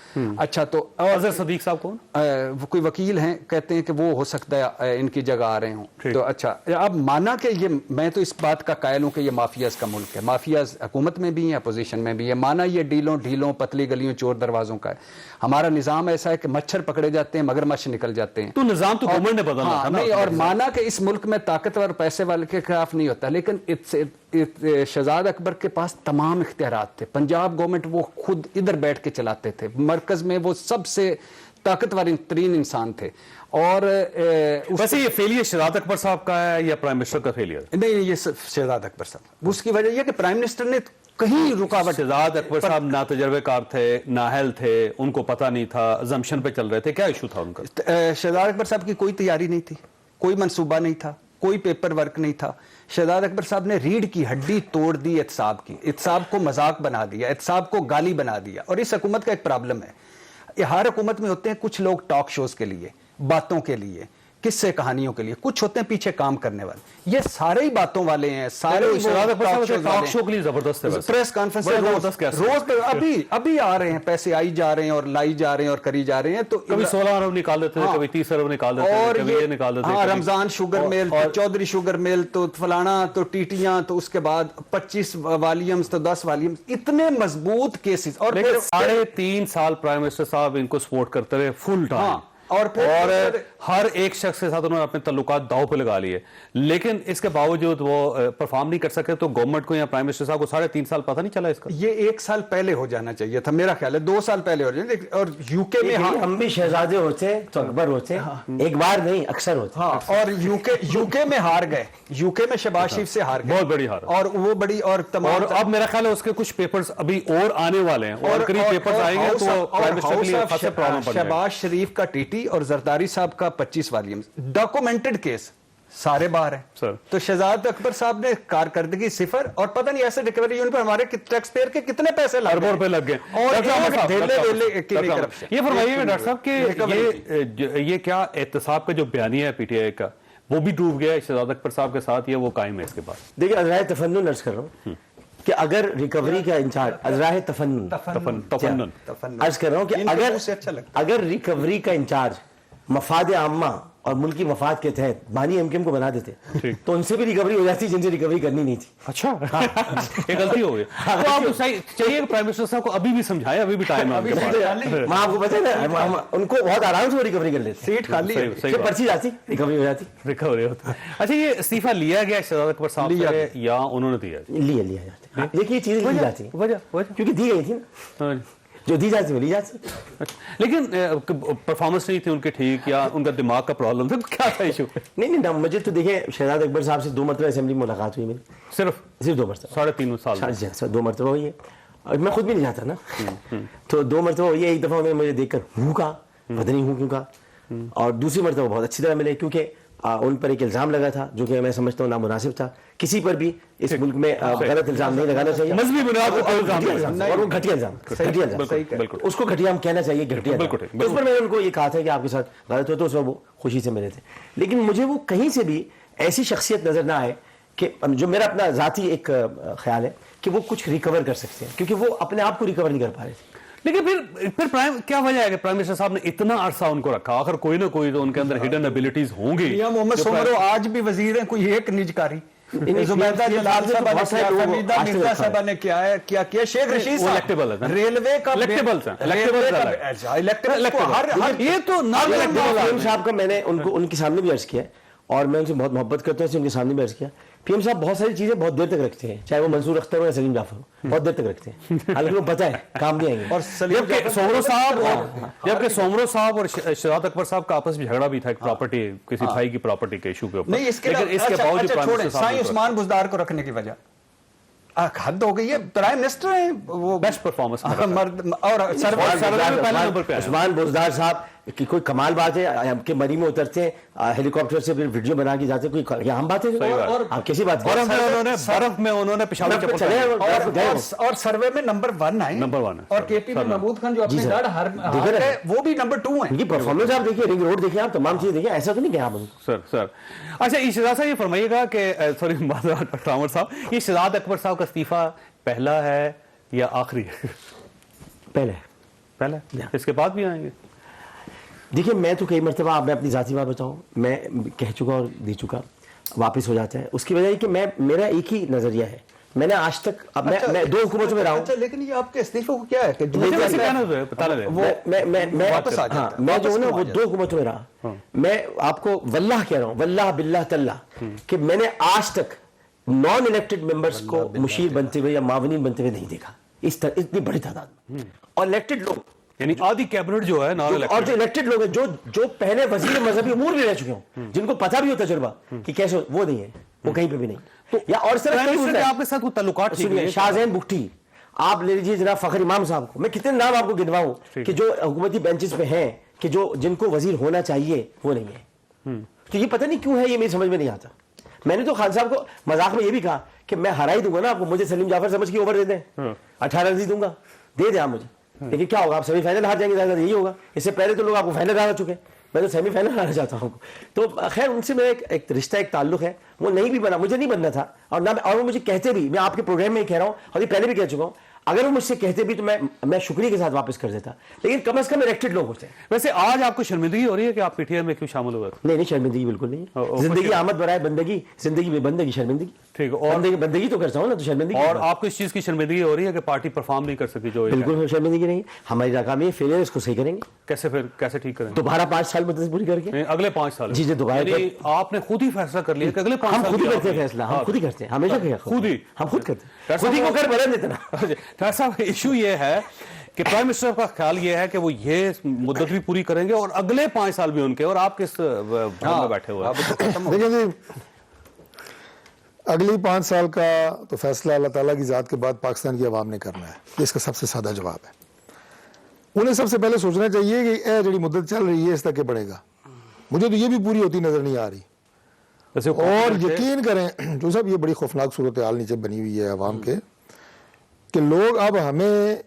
अच्छा, तो अजहर सदीक साहब कौन? वो कोई वकील हैं, कहते हैं कि वो हो सकता है इनकी जगह आ रहे हों। तो अच्छा, अब माना कि ये, मैं तो इस बात का कायल हूं कि ये माफियाज का मुल्क है, माफियाज हुकूमत में भी है, अपोजिशन में भी है। माना ये डीलों ढीलों, पतली गलियों, चोर दरवाजों का है। हमारा निजाम ऐसा है कि मच्छर पकड़े जाते हैं, मगरमच्छ निकल जाते हैं। तो निजाम तो गवर्नमेंट ने बदलना था ना। नहीं, और माना कि इस मुल्क में ताकतवर पैसे वाले के खिलाफ नहीं होता, लेकिन शहजाद अकबर के पास तमाम इख्तियारात थे। पंजाब गवर्नमेंट वो खुद इधर बैठ के चलाते थे, मरकज में वो सबसे ताकतवर तरीन इंसान थे। और वैसे ये फेलियर शहजाद अकबर साहब का है या प्राइम मिनिस्टर का फेलियर? नहीं, ये शहजाद अकबर साहब। उसकी वजह यह कि प्राइम मिनिस्टर ने कहीं रुकावट। शहजाद अकबर साहब ना तजर्बेकार थे, नाहल थे, उनको पता नहीं था, अजम्पशन पे चल रहे थे। क्या इशू था उनका? शहजाद अकबर साहब की कोई तैयारी नहीं थी, कोई मंसूबा नहीं था, कोई पेपर वर्क नहीं था। शहजाद अकबर साहब ने रीढ़ की हड्डी तोड़ दी एहतसाब की, एहतसाब को मजाक बना दिया, एहतसाब को गाली बना दिया। और इस हुकूमत का एक प्रॉब्लम है, हर हुकूमत में होते हैं कुछ लोग टॉक शोज के लिए, बातों के लिए, किस्से कहानियों के लिए, कुछ होते हैं पीछे काम करने वाले। ये सारे ही बातों वाले हैं, सारे टॉक शो के लिए जबरदस्त है। प्रेस कॉन्फ्रेंस रोज अभी आ रहे हैं, पैसे आई जा रहे हैं और लाई जा रहे हैं और करी जा रहे हैं। तो कभी 16 अरब निकाल देते थे, कभी 30 अरब निकाल देते थे, कभी ये निकाल देते थे। Ramzan sugar mill, Chaudhry sugar mill, तो फलाना, तो टीटियां, तो उसके बाद 25 वॉल्यूम्स, तो 10 वॉल्यूम्स, इतने मजबूत केसेस। और 3.5 साल प्राइम मिनिस्टर साहब इनको सपोर्ट करते रहे फुल टाइम। और हर एक शख्स के साथ उन्होंने अपने तल्लुकात दाव पे लगा लिए, लेकिन इसके बावजूद वो परफॉर्म नहीं कर सके। तो गवर्नमेंट को या प्राइम मिनिस्टर साहब को 3.5 साल पता नहीं चला इसका? ये 1 साल पहले हो जाना चाहिए था, मेरा ख्याल है 2 साल पहले हो जाए। और यूके में हम भी शहजादे होते तो अकबर होते, एक बार नहीं अक्सर होते। और यूके में हार गए, यूके में शहबाज शरीफ से हार गए, बहुत बड़ी हार। और वो बड़ी और तमाम। और अब मेरा ख्याल है उसके कुछ पेपर्स अभी और आने वाले हैं, और करीब पेपर्स आएंगे तो प्राइम मिनिस्टर के लिए खासा प्रॉब्लम पड़ जाएगा। शहबाज शरीफ का टीटी और जरदारी साहब का 25 वॉल्यूम्स डॉक्यूमेंटेड केस सारे बाहर हैं सर। तो शहजाद अकबर साहब ने कारकर्दगी सिफर, और पता नहीं ऐसे रिकवरी यूनिट पर हमारे टैक्स पेयर के कितने पैसे अरबों रुपए लग गए। और ये फरमाइए डॉक्टर साहब कि ये क्या एहतसाब का जो बयानिया है पीटीआई का, वो भी डूब गया है शहजाद अकबर साहब के साथ, या वो कायम है इसके बाद? देखिए, अजराह तफन्नुन अर्ज कर रहा हूँ कि अगर रिकवरी का इंचार्ज, अजराह तफन्नुन अर्ज कर रहा हूँ कि अगर रिकवरी का इंचार्ज मफाद आम्मा और मुल्की मफाद के तहत बानी एमकेएम को बना देते तो उनसे भी रिकवरी हो जाती जिनसे रिकवरी करनी नहीं थी। अच्छा, ये गलती हो गई। तो आप चाहिए प्राइम मिनिस्टर साहब को अभी भी समझाए, अभी भी टाइम है उनके पास। मैं आपको पता है ना, उनको बहुत आराम से वो रिकवरी कर लेते, सीट खाली है, पर्ची जाती, रिकवरी हो जाती, रिकवरी होती। अच्छा, ये इस्तीफा लिया गया शहजाद अकबर साहब से या उन्होंने दिया? लिया जाता। देखिए, चीजें ली जाती क्योंकि दी गई थी ना, जो दी जाती वो ली जाती। लेकिन परफॉर्मेंस नहीं थी उनके ठीक, या उनका दिमाग का प्रॉब्लम था, क्या था इशू? नहीं, मुझे तो देखिए शहजाद अकबर साहब से 2 मरतबा असेंबली में मुलाकात हुई मेरी, सिर्फ 2 मरतबा, 3.5 साल 2 मरतबा हुई है। और मैं खुद भी नहीं जाता ना, तो 2 मरतबा हुई है। एक दफा उन्होंने मुझे देखकर हूँ कहा, पता नहीं हूँ क्यों कहा, और दूसरी मरतबा बहुत अच्छी तरह मिले, क्योंकि उन पर एक इल्ज़ाम लगा था जो कि मैं समझता हूँ नामुनासिब था। किसी पर भी इस मुल्क में गलत इल्ज़ाम नहीं लगाना चाहिए, मजहबी बुनियाद पर और इल्ज़ाम घटिया इल्ज़ाम, और वो घटिया इल्ज़ाम, घटिया इल्ज़ाम, बिल्कुल। उसको घटिया हम कहना चाहिए, घटिया बिल्कुल, इल्ज़ाम। तो उस पर मैंने उनको ये कहा था कि आपके साथ गलत हो, तो उस वक्त वो खुशी से मिले थे। लेकिन मुझे वो कहीं से भी ऐसी शख्सियत नजर ना आए कि जो मेरा अपना ज़ाती एक ख्याल है कि वो कुछ रिकवर कर सकते हैं, क्योंकि वो अपने आप को रिकवर नहीं कर पा रहे थे। लेकिन फिर प्राइम क्या वजह है कि प्राइम मिनिस्टर साहब ने इतना अरसा उनको रखा? आखिर कोई ना कोई तो उनके अंदर हिडन एबिलिटीज होंगी। मियां मोहम्मद सोमरो आज भी वजीर हैं, कोई एक निजकारी जुबैदा जलाल साहब ने किया, हमीदा मिर्जा साहब ने किया, शेख रशीद वो साहब electable है, रेलवे का electables हैं, रेलवे का electable हर ये तो ना पीएम साहब का मैंने उनको उनके सामने भी अर्ज किया, और मैं उनसे बहुत मोहब्बत करता हूँ, इसलिए उनके सामने भी अर्ज किया। पीएम साहब बहुत सारी चीजें बहुत देर तक रखते हैं, चाहे वो मंसूर अख्तर हो या सलीम जाफर हो, बहुत देर तक रखते हैं, हालांकि वो पता है काम नहीं आएंगे। और जबकि सोमरो साहब और शहजाद अकबर साहब का आपस में झगड़ा भी था एक प्रॉपर्टी, किसी भाई की प्रॉपर्टी के इशू के ऊपर। नहीं, इसके बावजूद छोड़े साईं उस्मान बुज़दार को रखने की वजह हद हो गई है। प्राइम मिनिस्टर हैं वो, बेस्ट परफॉर्मेंस मर्द और सर्वे उस्मान बुज़दार साहब कि कोई कमाल बात है कि मरी में उतरते हैं हेलीकॉप्टर से, फिर वीडियो बना के जाते, कोई हम बात है और कैसी बात है? बर्फ में उन्होंने पेशावर और सर्वे में नंबर 1 आए, नंबर 1 है। और केपी महमूद खान जो अपने गढ़ हर वो भी नंबर 2 है। इनकी परफॉर्मेंस आप देखिए, रिंग रोड देखिए, आप तमाम चीजें देखिए, ऐसा तो नहीं कहा आप सर। अच्छा, ये शहजाद साहब ये फरमाइएगा कि सॉरी रामर साहब, ये शहजाद अकबर साहब का इस्तीफा पहला है या आखिरी है? पहला, इसके बाद भी आएंगे? देखिए, मैं तो कई मरतबा, मैं अपनी ज़ाती बात बताऊं, मैं कह चुका और दे चुका, वापस हो जाता है। उसकी वजह है कि मेरा एक ही नजरिया है, मैंने आज तक मैं 2 हुकूमतों में रहा हूं। लेकिन ये आपके इस्तीफे को क्या है कि मैं जो हूं ना, वो 2 हुकूमतों में रहा। मैं आपको वल्लाह कह रहा हूं, वल्लाह बिल्लाह तल्लाह, कि मैंने आज तक नॉन इलेक्टेड मेंबर्स को मुशीर बनते हुए या मावनीन बनते हुए नहीं देखा इतनी बड़ी तादाद में। और इलेक्टेड लोग, यानी आधी कैबिनेट जो है नॉन इलेक्टेड, और जो इलेक्टेड लोग हैं, जो पहले वजीर मजहबी उमूर भी रह चुके हों, जिनको पता भी हो तजुर्बा कि कैसे, वो नहीं है, वो कहीं पे भी नहीं। तो या और सिर्फ आपके साथ ताल्लुकात शाहजैन बुख्टी, आप ले लीजिए जनाब फखर इमाम साहब को, मैं कितने नाम आपको गिनवाऊं कि जो हुकूमती बेंचेस पे हैं, कि जो जिनको वजीर होना चाहिए वो नहीं है। तो ये पता नहीं क्यों है, ये मेरी समझ में नहीं आता। मैंने तो खान साहब को मजाक में ये भी कहा कि मैं हरा ही दूंगा ना आपको, मुझे सलीम जाफर समझ के ओवर दे दें, 18 रन दूंगा, दे दे आप मुझे, लेकिन क्या होगा, आप सेमीफाइनल हार जाएंगे, यही होगा। इससे पहले तो लोग आपको फाइनल हार चुके हैं, मैं तो सेमीफाइनल हारना चाहता हूँ। तो खैर, उनसे मेरा एक रिश्ता, एक ताल्लुक है, वो नहीं भी बना, मुझे नहीं बनना था, और वो मुझे कहते भी, मैं आपके प्रोग्राम में ही कह रहा हूँ और ये पहले भी कह चुका हूँ, अगर वो मुझसे कहते भी तो मैं शुक्रिया के साथ वापस कर देता, लेकिन कम से कम इलेक्टेड लोग होते हैं। वैसे आज आपको शर्मिंदगी हो रही है कि आप पीटीआई में क्यों शामिल हुए? नहीं, शर्मिंदगी बिल्कुल नहीं। जिंदगी आमद बराए बंदगी, जिंदगी में बंदगी, शर्मिंदगी। ठीक है, और बंदगी तो करता हूँ ना, तो शर्मिंदगी। और आपको इस चीज की शर्मिंदगी हो रही है कि पार्टी परफॉर्म नहीं कर सकी? जो बिल्कुल शर्मिंदगी नहीं, हमारी नाकामी है, फेलियर, इसको सही करेंगे। कैसे ठीक करें? दोबारा 5 साल मुद्दत पूरी करके, अगले 5 साल? जी दोबारा आपने खुद ही फैसला कर लिया कि अगले 5 साल? हम खुद ही करते हैं फैसला, हम खुद ही करते हैं, हमेशा खुद ही, हम खुद करते हैं, खुद ही को कर बदल देते ना। साहब, इशू ये है कि प्राइम मिनिस्टर का ख्याल ये है कि वो ये मुद्दत भी पूरी करेंगे और अगले 5 साल भी उनके, और आप किस भवन में बैठे हुए हैं? देखिए जी, अगली 5 साल का तो फैसला अल्लाह ताला की ज़ात के बाद पाकिस्तान की आवाम ने करना है, ये इसका सबसे सादा जवाब है। उन्हें सबसे पहले सोचना चाहिए कि ए जड़ी मुद्दत चल रही है, इस तक के बढ़ेगा। मुझे तो ये भी पूरी होती नजर नहीं आ रही। और यकीन करें जो साहब, ये बड़ी खौफनाक सूरत हाल नीचे बनी हुई है आवाम के, कि लोग अब हमें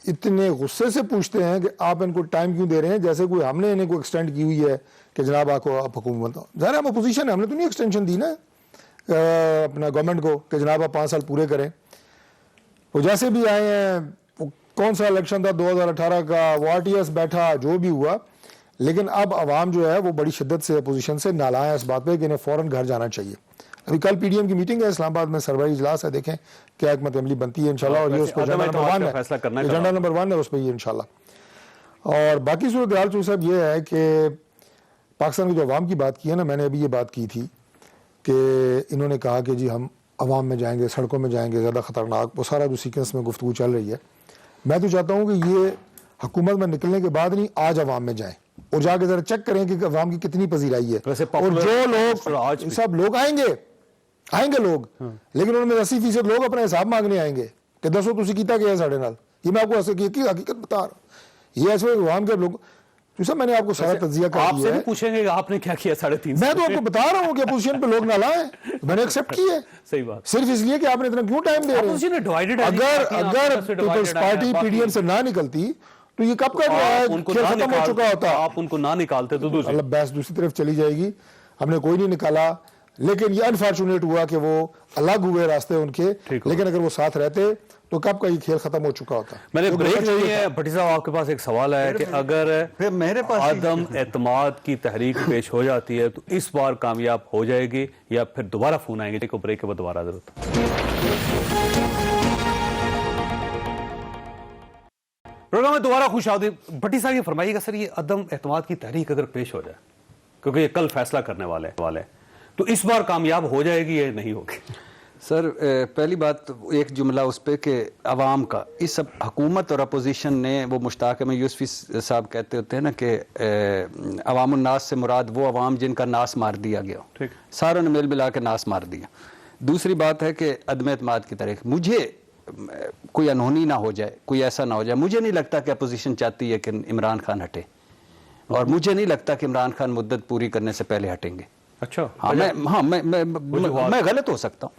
इतने गुस्से से पूछते हैं कि आप इनको टाइम क्यों दे रहे हैं, जैसे कोई हमने इन्हें को एक्सटेंड की हुई है कि जनाब आपको आप हुकूमत, ज़ाहिर हम अपोजिशन है, हमने तो नहीं एक्सटेंशन दी ना अपना गवर्नमेंट को कि जनाब आप 5 साल पूरे करें। वो जैसे भी आए हैं, कौन सा इलेक्शन था 2018 का, वो RTS बैठा, जो भी हुआ, लेकिन अब आवाम जो है वो बड़ी शिद्दत से अपोजिशन से नाला है इस बात पे कि इन्हें फौरन घर जाना चाहिए। अभी कल PDM की मीटिंग है इस्लामाबाद में, सरबराही इजलास है, देखें क्या हिकमत अमली बनती है इंशाल्लाह। और ये उस पर एजेंडा नंबर 1 है, एजेंडा नंबर 1 है उस पर ये इंशाल्लाह। और बाकी सूरत हाल चूँ साहब ये है कि पाकिस्तान की जो अवाम की बात की है ना, मैंने अभी ये बात की थी कि इन्होंने कहा कि जी हम अवाम में जाएंगे, सड़कों में जाएंगे, ज़्यादा ख़तरनाक, वो सारा जो सीक्वेंस में गुफ्तगू चल रही है, मैं तो चाहता हूँ कि ये हुकूमत में निकलने के बाद नहीं, आज अवाम में जाएं और जाके जरा चेक करें कि अवाम की कितनी पजीराई है। और जो लोग, सब लोग आएंगे लोग, लेकिन उनमें 80% लोग अपने हिसाब मांगने आएंगे कि दसो तुसी कीता गया साढ़े नाल। ये मैं आपको हकीकत बता रहा हूँ। ये ऐसे अवाम के लोग तो मैंने आपको सारा तज्जिया कर आपसे दिया भी है। पूछेंगे कि आपने क्या किया 3.5 मैं तो आपको बता रहा हूँ कि अपोजिशन पे लोग ना लाएं, मैंने एक्सेप्ट की है सही बात। सिर्फ इसलिए कि आपने इतना क्यों टाइम दे रहे Opposition हैं। ने divided है, अगर पार्टियां अगर आपस में पीपल्स divided है, पार्टी बाकी- पीडीएम से ना निकलती तो ये कब का जो आप है उनको खेल ना खत्म हो चुका होता। आप उनको ना निकालते तो दूसरी मतलब बहस दूसरी तरफ चली जाएगी। हमने कोई नहीं निकाला, लेकिन ये अनफॉर्चुनेट हुआ कि वो अलग हुए रास्ते उनके, ठीक हो। लेकिन अगर वो साथ रहते तो कब का ये खेल खत्म हो चुका होता। मैंने तो ब्रेक चाहिए ली था। है। भट्टी साहब आपके पास एक सवाल है कि अगर फिर मेरे पास ही- आदम एतमाद की तहरीक पेश हो जाती है तो इस बार कामयाब हो जाएगी या फिर दोबारा फोन आएंगे? को ब्रेक के बाद दोबारा जरूरत। प्रोग्राम में दोबारा खुश आमदीद। भट्टी साहब ये फरमाइएगा सर, ये अदम एतमाद की तहरीक अगर पेश हो जाए, क्योंकि ये कल फैसला करने वाले तो इस बार कामयाब हो जाएगी या नहीं होगी? सर पहली बात तो एक जुमला उस पे कि अवाम का इस सब हुकूमत और अपोजिशन ने वो मुश्ताक में यूसुफी साहब कहते होते हैं ना कि अवामुन्नास से मुराद वो अवाम जिनका नास मार दिया गया, ठीक। सारों ने मिल मिला के नास मार दिया। दूसरी बात है कि अदम एतमाद की तरह मुझे कोई अनहोनी ना हो जाए, कोई ऐसा ना हो जाए। मुझे नहीं लगता कि अपोजिशन चाहती है कि इमरान खान हटे, और मुझे नहीं लगता कि इमरान खान मुद्दत पूरी करने से पहले हटेंगे। अच्छा, हाँ मैं गलत हो सकता हूँ,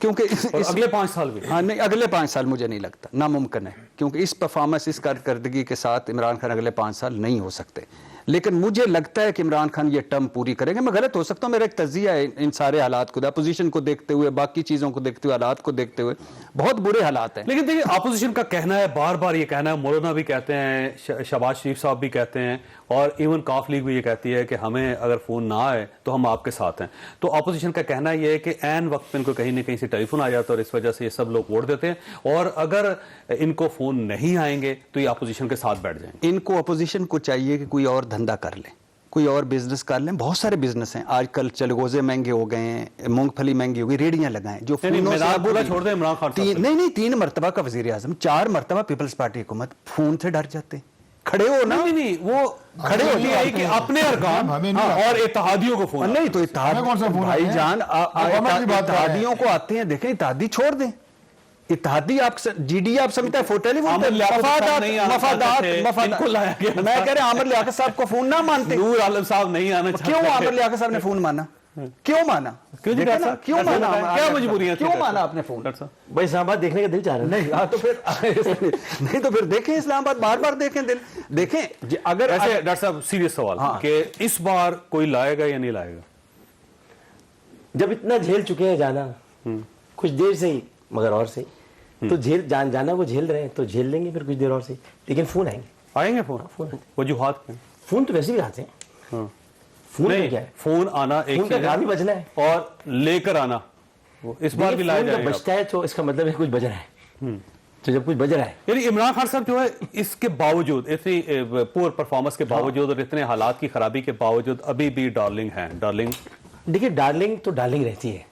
क्योंकि अगले 5 साल भी? हाँ नहीं, अगले 5 साल मुझे नहीं लगता, नामुमकिन है, क्योंकि इस परफॉर्मेंस इस कारकर्दगी के साथ इमरान खान अगले 5 साल नहीं हो सकते। लेकिन मुझे लगता है कि इमरान खान ये टर्म पूरी करेंगे। मैं गलत हो सकता हूँ, मेरा एक तज्जिया है इन सारे हालात को, अपोजिशन को देखते हुए, बाकी चीज़ों को देखते हुए, हालात को देखते हुए, बहुत बुरे हालात हैं। लेकिन देखिए अपोजिशन का कहना है, बार बार ये कहना है, मौलाना भी कहते हैं, शहबाज शरीफ साहब भी कहते हैं, और इवन काफ लीग भी ये कहती है कि हमें अगर फोन ना आए तो हम आपके साथ हैं। तो अपोजिशन का कहना ये है कि ऐन वक्त पे इनको कहीं ना कहीं से टेलीफोन आ जाता है और इस वजह से ये सब लोग वोट देते हैं, और अगर इनको फोन नहीं आएंगे तो ये अपोजिशन के साथ बैठ जाएंगे। इनको अपोजिशन को चाहिए कि कोई और धंधा कर ले, कोई और बिजनेस कर लें। बहुत सारे बिजनेस हैं आजकल, चलगोजे महंगे हो गए हैं, मूंगफली महंगी हो गई, रेडियां लगाएं जो नहीं, फोनों से मैदान अब पूरा भी- छोड़ दें इमरान खान साहब से। नहीं 3 मरतबा का वजीर आजम, 4 मरतबा पीपल्स पार्टी हुकूमत, फोन से डर जाते। खड़े हो ना, नहीं वो खड़े हमें होती नहीं है आते कि हैं। अपने अरकान हमें नहीं हाँ, और इत्तेहादियों को फोन नहीं तो हमें कौन सा फोन आते हैं? भाईजान गवर्नमेंट की बात कर रहे हैं। इत्तेहादियों को आते हैं, देखें इत्तेहादी छोड़ दें। इत्तेहादी आप जीडी आप समझते हैं टेलीफोन आमिर लियाकत साहब नहीं आना चाहते थे, इनको लाया गया। मैं कह रहा आमिर लियाकत साहब को फोन ना मानते। नूर आलम साहब नहीं आना चाहते क्यों थे। आमिर लियाकत साहब ने फोन माना? क्यों माना? क्यों जी, देखा डॉक्टर ना, साहब? क्यों डॉक्टर माना? साहब, क्या मजबूरियां थी क्यों डॉक्टर माना साहब? आपने फोन? डॉक्टर साहब, भाई इस्लामाबाद देखने का दिल चाह रहा है। नहीं हाँ तो फिर नहीं तो फिर देखें इस्लामाबाद, बार बार देखें, दिल देखें अगर वैसे डॉक्टर साहब सीरियस सवाल हाँ। कि इस बार कोई लाएगा या नहीं लाएगा? जब इतना झेल चुके हैं जाना, कुछ देर से ही मगर और से ही, तो झेल जाना वो झेल रहे हैं तो झेल लेंगे फिर कुछ देर और से। लेकिन फोन आएंगे, फोन वजूहात क्या? फोन तो वैसे भी आते हैं। हाँ। फोन नहीं, में क्या है, फोन आना एक फोन का चीज है, काम ही बजना है। और लेकर आना वो इस बार भी लाया फोन का जाएगा। बजता है तो इसका मतलब है कुछ बज रहा है। तो जब कुछ बज रहा है, यानी इमरान खान साहब जो है इसके बावजूद, इतनी पुअर परफॉर्मेंस के बावजूद और इतने हालात की खराबी के बावजूद अभी भी डार्लिंग है। डार्लिंग देखिए डार्लिंग तो डार्लिंग रहती है।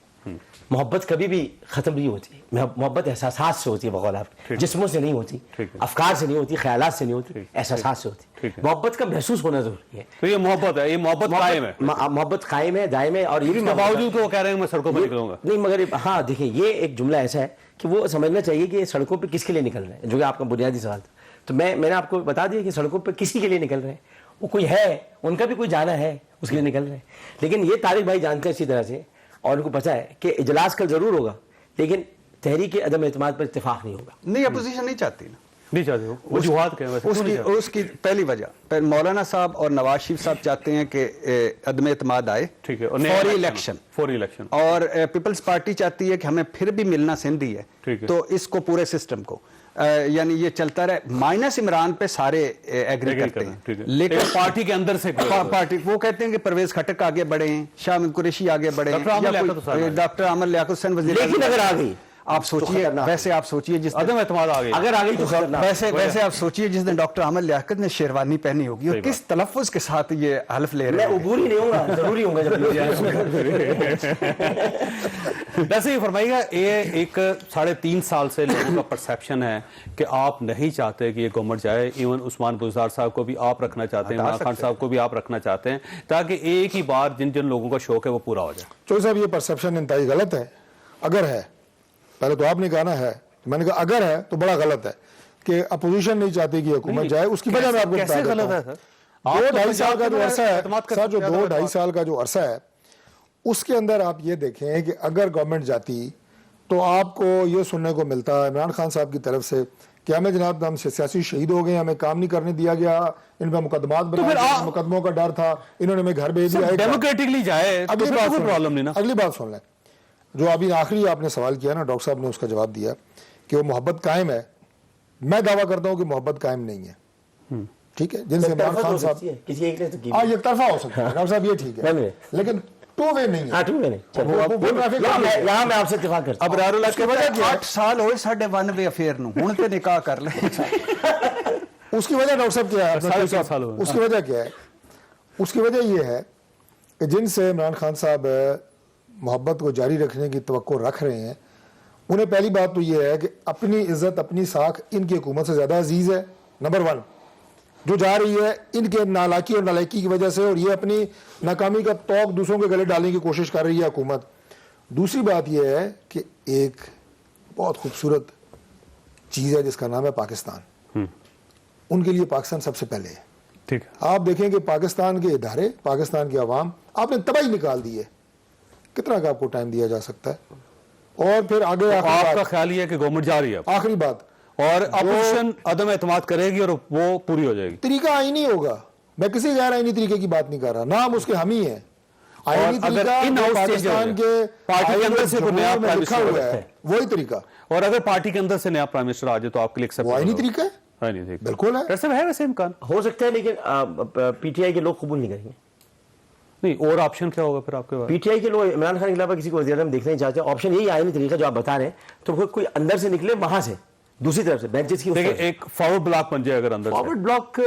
मोहब्बत कभी भी खत्म नहीं होती। मोहब्बत एहसास से होती है, बकौल आपके, जिस्मों से नहीं होती, ठीक है। अफकार से नहीं होती, ख्यालात से नहीं होती, एहसास से होती। ठीक है। मोहब्बत का महसूस होना जरूरी है। तो ये मोहब्बत है, ये मोहब्बत कायम है। मोहब्बत कायम है, दायम है। और ये भी इसके बावजूद तो वो कह रहे हैं मैं सड़कों पर निकलूंगा। नहीं मगर हाँ देखिए ये एक जुमला ऐसा है कि वो समझना चाहिए कि ये सड़कों पे किसके लिए निकल रहे हैं, जो कि आपका बुनियादी सवाल था। तो मैंने आपको बता दिया कि सड़कों पे किसी के लिए निकल रहे हैं। वो कोई है, उनका भी कोई जाना है, उसके लिए निकल रहे हैं। लेकिन ये तारिक भाई जानते हैं अच्छी तरह से, और उनको पता है कि इजलास कल जरूर होगा, लेकिन तहरीक अदम एतमाद पर इत्तेफाक नहीं होगा। नहीं अपोजिशन नहीं चाहती ना। नहीं चाहते हो वजूहात क्या है वैसे? क्यों नहीं चाहते? उसकी पहली वजह मौलाना साहब और नवाज शरीफ साहब चाहते हैं कि अदम एतमाद आए, ठीक है, और फॉर इलेक्शन, और पीपल्स पार्टी चाहती है कि हमें फिर भी मिलना सिंधी है, ठीक है। तो इसको पूरे सिस्टम को यानी ये चलता रहे, माइनस इमरान पे सारे एग्री करते हैं। ठीक है। लेकिन पार्टी के अंदर से पार्टी वो कहते हैं कि परवेज खटक आगे बढ़े हैं, शामिद कुरैशी आगे बढ़े हैं, डॉक्टर आमिर लियाकत हुसैन वजीर। लेकिन अगर आ गई आप सोचिए, वैसे आप सोचिए जिस अदम एतमाद आ गई, अगर आ गई तो खतरनाक। वैसे आप सोचिए जिस दिन डॉक्टर आमिर लियाकत ने शेरवानी पहनी होगी और किस तलफ़्फ़ुज़ के साथ ये हल्फ ले रहे मैं हैं। उबूरी नहीं होगा, जरूरी होगा जब वैसे ही फरमाइएगा, ये एक 3.5 साल से लोगों का परसेप्शन है कि आप नहीं चाहते कि ये गवर्नमेंट जाए। इवन उस्मान बुज़दार साहब को भी आप रखना चाहते हैं, इमरान खान साहब को भी आप रखना चाहते हैं, ताकि एक ही बार जिन जिन लोगों का शौक है वो पूरा हो जाए। चौधरी साहब ये परसेप्शन इंतहाई गलत है। अगर है, पहले तो आपने कहा ना है, मैंने कहा अगर है तो बड़ा गलत है कि अपोजिशन नहीं चाहती कि हुकूमत जाए। उसकी वजह मैं आपको कैसे बता देता गलत है हूं। सर? آپ दो तो ढाई साल पंजाब का जो में अरसा है एतमाद कर सर, जो सकते हैं, 2-2.5 साल का जो अरसा है उसके अंदर आप ये देखें कि अगर गवर्नमेंट जाती तो आपको ये सुनने को मिलता है इमरान खान साहब की तरफ से कि हमें जनाब हम सियासी शहीद हो गए, हमें काम नहीं करने दिया गया, इन पर मुकदमात बनाए फिर गए, मुकदमों का डर था, इन्होंने हमें घर भेज दिया। डेमोक्रेटिकली जाए तो अगली फिर बात कोई सुन प्रॉब्लम नहीं ना। अगली बात सुन लें, जो अभी आखिरी आपने सवाल किया ना, डॉक्टर साहब ने उसका जवाब दिया कि वो मोहब्बत कायम है। मैं दावा करता हूं कि मोहब्बत कायम नहीं है, ठीक है, जिनसे इमरान खान साहब किसी एक ने तो की हाँ एक तरफा हो सकता है डॉक्टर साहब, ये ठीक है, लेकिन टू वे नहीं है। हाँ ठीक है नहीं, यहाँ मैं आपसे इत्तेफाक करता हूँ। अब रारुल के बाद 8 साल होए साडे वन वे अफेयर नु हुण ते निकाह कर ले। उसकी वजह डॉक्टर साहब क्या है, साढ़े 7 साल हुए। उसकी वजह क्या है? उसकी वजह यह है कि जिनसे इमरान खान साहब मोहब्बत को जारी रखने की तवक्को रख रहे हैं, उन्हें पहली बात तो यह है कि अपनी इज्जत अपनी साख इनकी हुकूमत से ज़्यादा अजीज़ है, नंबर 1, जो जा रही है इनके नालाकी और नालायकी की वजह से, और ये अपनी नाकामी का तौक दूसरों के गले डालने की कोशिश कर रही है हुकूमत। दूसरी बात यह है कि एक बहुत खूबसूरत चीज़ है जिसका नाम है पाकिस्तान। उनके लिए पाकिस्तान सबसे पहले है। ठीक है, आप देखें कि पाकिस्तान के इदारे, पाकिस्तान की आवाम आपने तबाही निकाल दी है, कितना का आपको टाइम दिया जा सकता है? और फिर आगे आपका ख्याल ये है कि गवर्नमेंट जा रही है आखिरी बात, और अपोजिशन अदम एतमाद करेगी और वो पूरी हो जाएगी। तरीका आईनी होगा। मैं किसी गैर आईनी तरीके की बात नहीं कर रहा, नाम उसके हम ही है। आईनी अगर तरीका इन जो हाउस पाकिस्तान चेंज के पार्टी के अंदर से कोई नया जमहूर में प्राइम लिखा मिनिस्टर हुआ है, वही तरीका, और अगर पार्टी के अंदर से नया प्राइम मिनिस्टर आ जाए तो आपके लिए वो आईनी तरीका है, बिल्कुल है। वैसे है वैसे इम्कान हो सकता है, लेकिन पीटीआई के लोग कबूल नहीं करेंगे। नहीं, और ऑप्शन क्या होगा फिर आपके पास? पीटीआई के लोग इमरान खान के अलावा किसी को वज़ीर आज़म देखना नहीं चाहते। ऑप्शन यही आईनी तरीका जो आप बता रहे हैं, तो कोई अंदर से निकले, वहां से दूसरी तरफ से बेंचेस की देखिए, एक फॉरवर्ड ब्लॉक बन जाए अगर अंदर से। फॉरवर्ड ब्लॉक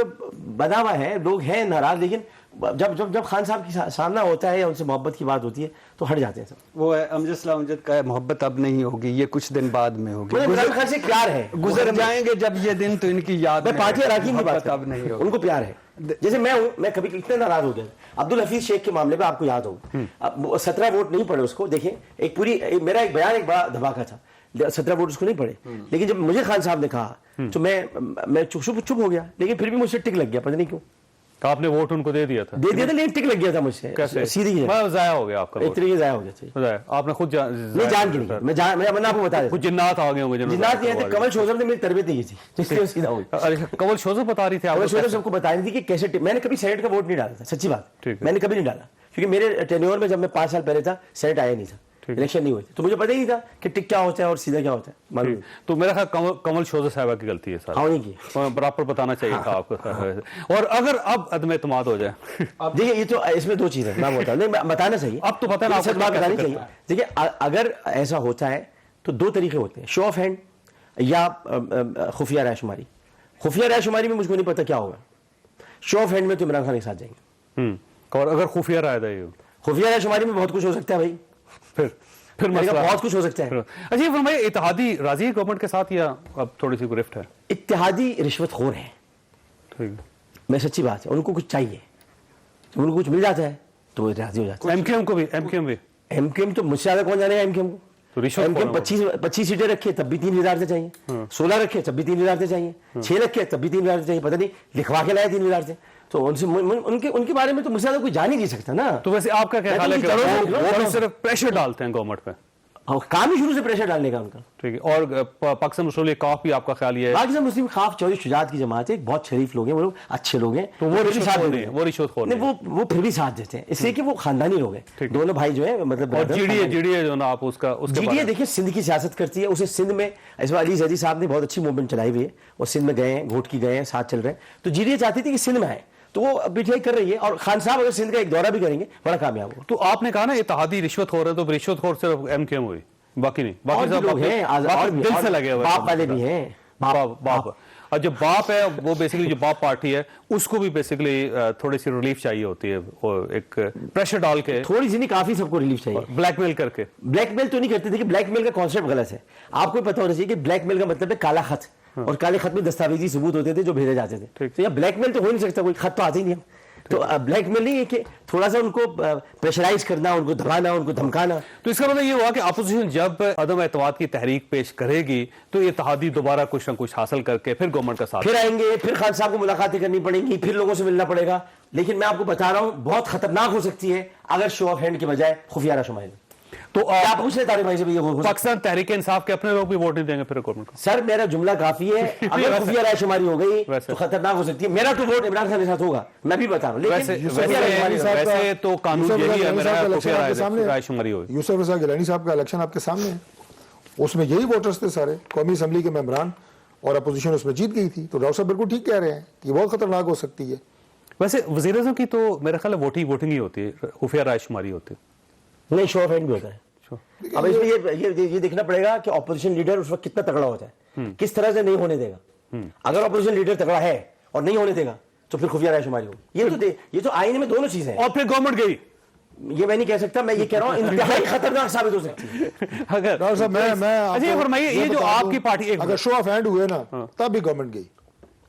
बना हुआ है, लोग हैं नाराज, लेकिन जब जब जब खान साहब की सामना होता है या उनसे मोहब्बत की बात होती है तो हट जाते हैं सब। वो है अमजद का है, मोहब्बत अब नहीं होगी, ये कुछ दिन बाद में होगी। मुझे इमरान खान से प्यार है, गुजर जाएंगे जब ये दिन तो इनकी याद मैं में पार्टी रहेगा। अराकीन की बात मोहब्बत अब नहीं कर, होगी। उनको प्यार है। जैसे मैं हूं, मैं कभी इतने नाराज हो गया अब्दुल हफीज शेख के मामले में, आपको याद होगा 17 वोट नहीं पड़े उसको। देखिए, एक पूरी मेरा एक बयान एक बड़ा धमाका था, 17 वोट उसको नहीं पड़े, लेकिन जब मुझे खान साहब ने कहा तो मैं चुप हो गया, लेकिन फिर भी मुझसे टिक लग गया, पता नहीं क्यों। आपने वोट उनको दे दिया था? दे दिया था, लेकिन टिक लग गया था मुझसे। कैसे? सीधी जाया हो गया आपका एक वोट। तरीके से जाया हो गया था। जाया। आपने खुद नहीं जान के नहीं, मैं आपको बता देता कुछ जिन्नात आ गए होंगे जिन्नात नहीं आते। कमल शोजर ने मेरी तरबियत नहीं की थी, जिससे सीधा हो गया। अरे कमल शोजर बता रही थी कमल आपको? शोजर सबको बता रही थी कि कैसे मैंने कभी सेनेट का वोट नहीं डाला था, सच्ची बात, ठीक है। मैंने कभी नहीं डाला, क्योंकि मेरे टेन्योर में जब मैं 5 साल पहले था सेनेट आया नहीं था, इलेक्शन नहीं हुए थे, तो मुझे पता ही नहीं था कि टिक क्या होता है और सीधा क्या होता है, मालूम नहीं। तो मेरा ख्याल कमल शोजर साहबा की गलती है सर, हाँ, उन्हीं की। बराबर बताना चाहिए था आपको। और अगर अब अदम एतमाद हो जाए, देखिए, ये तो इसमें 2 चीजें मैं बताऊं, नहीं मैं बताना चाहिए, अब तो पता है ना, सच बात बतानी चाहिए। देखिए, अगर ऐसा होता है तो 2 तरीके होते हैं, शो ऑफ हैंड या खुफिया रायशुमारी। खुफिया रायशुमारी में मुझको नहीं पता क्या होगा, शो ऑफ हैंड में तो इमरान खान के साथ जाएंगे। और अगर खुफिया राय दे, खुफिया रायशुमारी में बहुत कुछ हो सकता है भाई, फिर मसला बहुत कुछ हो सकता है। अच्छा, ये फरमाइए, इत्तेहादी राजी है गवर्नमेंट के साथ या अब थोड़ी सी रिफ्ट है? इत्तेहादी रिश्वतखोर है, ठीक है, मैं सच्ची बात है, उनको कुछ चाहिए, जब उनको कुछ मिल जाता है तो वो राजी हो जाते हैं। एमकेएम को भी, एमकेएम भी एमकेएम तो मुझसे ज्यादा कौन जानेगा एमकेएम को। तो रिश्वतखोर एमकेएम है 25 सीटें रखे तब भी 3,000 से चाहिए, 16 रखे तब भी 3,000 से चाहिए, 6 रखे तब भी 3,000 से चाहिए, पता नहीं लिखवा के लाए 3,000 से। तो उनसे उनके बारे में तो मुझसे ज्यादा कोई जान ही नहीं सकता ना। तो वैसे आपका क्या मैं तो ख्याल है कि उनकी तरफ से वो निकला, सिर्फ प्रेशर डालते हैं गवर्नमेंट पे? और काम ही शुरू से प्रेशर डालने का उनका। ठीक है, और पाकिस्तान मुस्लिम लीग काफ भी आपका ख्याल ये है? पाकिस्तान मुस्लिम खाफ चौधरी शुजात की जमात है, बहुत शरीफ लोग हैं वो लोग, अच्छे लोग हैं, तो वो फिर भी रिश्वतखोर साथ नहीं है, वो रिश्वतखोर नहीं, नहीं वो फिर भी साथ देते हैं, इसलिए कि वो खानदानी लोग हैं, दोनों भाई जो है, मतलब और brothers, जीडीए जो ना आप उसके जीडीए बारे में- देखिए सिंध की सियासत करती है, उसे सिंध में इस बार अली जैदी साहब ने बहुत अच्छी मूवमेंट चलाई हुई है, और सिंध में गए हैं, वोट की गए हैं, साथ चल रहे हैं, तो जीडीए चाहती थी कि सिंध में आए, तो वो पीटीआई कर रही है, और खान साहब अगर सिंध का एक दौरा भी करेंगे बड़ा कामयाब हो। तो आपने कहा ना इत्तेहादी रिश्वतखोर है, तो रिश्वतखोर सिर्फ एमकेएम हुई, बाकी नहीं, और बाकी भी सब लोग हैं, और भी दिल से और लगे हुए हैं। बाप वाले भी हैं, बाप और जो बाप है वो बेसिकली जो बाप पार्टी है उसको भी बेसिकली थोड़ी सी रिलीफ चाहिए होती है, वो एक प्रेशर डाल के, थोड़ी सी नहीं, काफी सबको रिलीफ चाहिए। ब्लैकमेल करके। ब्लैकमेल तो नहीं करते थे, कि ब्लैकमेल का कॉन्सेप्ट गलत है, आपको पता होना चाहिए कि ब्लैकमेल का मतलब है काला खत, और काले खत में दस्तावेजी सबूत होते थे जो भेजे जाते थे, तो यहाँ ब्लैकमेल तो हो नहीं सकता, कोई खत तो आते ही नहीं। तो ब्लैकमेल नहीं है कि थोड़ा सा उनको प्रेशराइज करना, उनको दबाना, उनको धमकाना। तो इसका मतलब ये हुआ कि अपोजिशन जब अदम एतमाद की तहरीक पेश करेगी तो ये इत्तेहादी दोबारा कुछ ना कुछ हासिल करके फिर गवर्नमेंट का साथ फिर आएंगे, फिर खान साहब को मुलाकातें करनी पड़ेंगी, फिर लोगों से मिलना पड़ेगा। लेकिन मैं आपको बता रहा हूं बहुत खतरनाक हो सकती है अगर शो ऑफ हैंड के बजाय खुफिया रायशुमारी। तो आप पूछ ले तारिक भाई से भी ये हो सकता है। पाकिस्तान तहरीक इंसाफ के अपने लोग भी वोट नहीं देंगे फिर गवर्नमेंट को? सर मेरा जुमला काफी है, अगर खुफिया रायशुमारी हो गई वैसे- तो खतरनाक हो सकती है। मेरा तो वोट इमरान खान के साथ होगा, मैं भी बता रहा हूं, वैसे लेकिन खुफिया रायशुमारी वैसे होगा। वैसे तो कानून यूसुफ यही है रज़ा मेरा, गिलानी खुफिया साहब आपके सामने है। रायशुमारी होगी। यूसुफ रज़ा गिलानी साहब का इलेक्शन आपके सामने है, उसमें यही वोटर्स थे सारे कौमी असम्बली के मेंबरान, और अपोजिशन उसमें जीत गई थी। तो डॉक्टर साहब बिल्कुल ठीक कह रहे हैं कि बहुत खतरनाक हो सकती है। वैसे वज़ीर आज़म की तो मेरा ख्याल है वोटिंग ही होती है, खुफिया रायशुमारी होती है। नहीं, शो ऑफ हैंड भी होता है। अब इसमें ये देखना पड़ेगा कि ऑपोजिशन लीडर उस वक्त कितना तगड़ा होता है, किस तरह से नहीं होने देगा। अगर ऑपोजिशन लीडर तगड़ा है और नहीं होने देगा तो फिर खुफिया रायशुमारी होगी। ये तो आईने में दोनों चीजें हैं। और फिर गवर्नमेंट गई, ये मैं नहीं कह सकता, मैं ये कह रहा हूँ इंतहाई खतरनाक साबित हो सकती है। अगर डॉक्टर साहब मैं अच्छा ये आपको फरमाइए, ये जो बता दूं, आपकी पार्टी अगर शो ऑफ हैंड हुए ना तब भी गवर्नमेंट गई,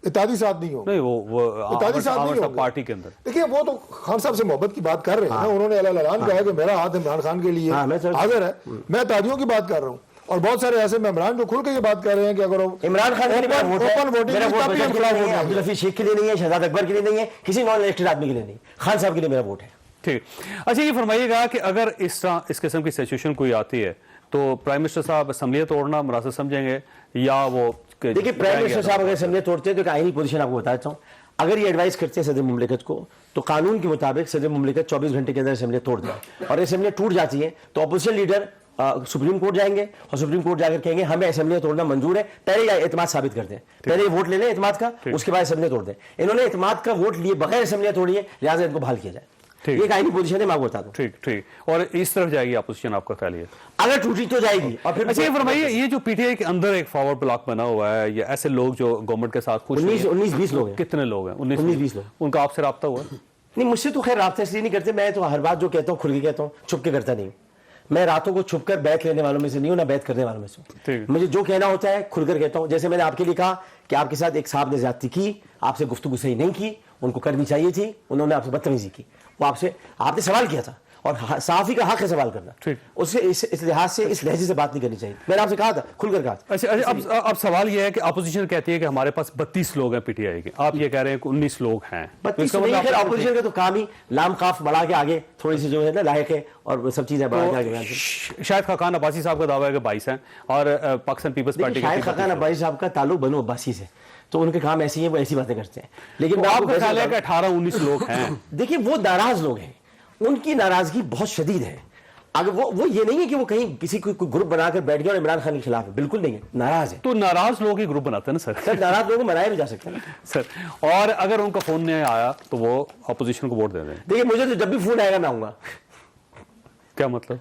इत्तेहादी साथ नहीं होगा। नहीं वो इत्तेहादी साथ नहीं आवर होगा पार्टी के अंदर। देखिए वो तो खान साहब से मोहब्बत की बात कर रहे हैं ना, उन्होंने ऐलान कहा है कि मेरा हाथ इमरान खान के लिए हाँ, मैं समझ- हाजिर है। मैं तादियों की बात कर रहा हूँ, और बहुत सारे ऐसे मेंबरान जो खुल के ये बात कर रहे हैं कि अगर इमरान खान के लिए मेरा वोट है, ओपन वोटिंग मेरा वोट तब भी बजट हम के खिलाफ लिए नहीं है, वोट अब्दुल हफीज शेख के लिए नहीं है, शहजाद अकबर के लिए नहीं है, किसी नॉन इलेक्टेड आदमी के लिए नहीं, खान साहब के लिए मेरा वोट है। ठीक। अच्छा ये फरमाइएगा कि अगर इस किस्म की सिचुएशन कोई आती है तो प्राइम मिनिस्टर साहब असम्बली तोड़ना मुनासिब समझेंगे या वो देखिए प्राइम मिनिस्टर साहब अगर असम्बली तोड़ते हैं तो एक आईनी पोजीशन आपको बता देता हूँ। अगर ये एडवाइस करते हैं सदर मुमलिकत को तो कानून के मुताबिक सदर मुमलिकत 24 घंटे के अंदर असम्बली तोड़ दें, और असम्बली टूट जाती है तो अपोजिशन लीडर सुप्रीम कोर्ट जाएंगे और सुप्रीम कोर्ट जाकर कहेंगे हमें असेंबली तोड़ना मंजूर है, पहले एतमाद साबित कर दें, पहले वोट ले लें एतमाद का, उसके बाद असेंबली तोड़ दें। इन्होंने एतमाद का वोट लिए बगैर असेंबली तोड़ी है, लिहाजा इनको बहाल किया जाए। ठीक। ये एक आईनी पोजीशन है, मैं आपको बता दूं। ठीक ठीक। और इस तरफ जाएगी अपोजिशन, आपका ख्याल है? अगर टूटी तो जाएगी। और फिर अच्छा ये फरमाइए, ये जो पीटीआई के अंदर एक फॉरवर्ड ब्लॉक बना हुआ है, या ऐसे लोग जो गवर्नमेंट के साथ खुश नहीं हैं, 19-20 लोग हैं। कितने लोग हैं? 19-20 लोग। उनका आपसे रब्ता हुआ? नहीं, मुझसे तो खैर राब्ता इसलिए नहीं करते, मैं तो हर बात जो कहता हूँ खुल के कहता हूँ, छुप के करता नहीं हूँ। मैं रातों को छुप कर बैठ लेने वालों में से नहीं हूं, ना बैठ करने वालों में से ठीक। मुझे जो कहना होता है खुलकर कहता हूं। जैसे मैंने आपके लिए कहा कि आपके साथ एक साहब ने ज्यादती की, आपसे गुफ्तगू सही नहीं की, उनको करनी चाहिए थी, उन्होंने आपसे बदतमीजी की, वो आपने सवाल किया था, और सहाफी का हक है सवाल करना, ठीक। उससे इस लिहाज से इस लहजे से बात नहीं करनी चाहिए। मैंने आपसे कहा था, खुलकर कहा था। अच्छा अब सवाल यह है कि अपोजिशन कहती है कि हमारे पास 32 लोग हैं पीटीआई के, आप ये कह रहे हैं कि 19 लोग हैं। 32 नहीं, खैर अपोजिशन का तो काम ही लाम काफ बढ़ा के आगे थोड़ी सी जो है ना लायक है, और सब चीजें बढ़ा के आगे। शायद खाकान अब्बासी साहब का दावा है कि 22 हैं, और पाकिस्तान पीपल्स पार्टी शायद खाकान अब्बासी साहब का ताल्लुक बनो अब्बासी से, तो उनके काम ऐसी है, वो ऐसी बातें करते हैं। लेकिन आपका ख्याल है कि 18-19 लोग हैं? देखिए वो नाराज लोग हैं, उनकी नाराजगी बहुत शदीद है। अगर वो ये नहीं है कि वो कहीं किसी कोई ग्रुप बनाकर बैठ गया और इमरान खान के खिलाफ है, बिल्कुल नहीं है, नाराज है। तो नाराज लोग ही ग्रुप बनाते हैं ना सर? नाराज लोगों को मनाया भी जा सकता है सर, और अगर उनका फोन नहीं आया तो वो अपोजिशन को वोट दे दें? देखिए मुझे तो जब भी फोन आएगा मैं आऊंगा। क्या मतलब?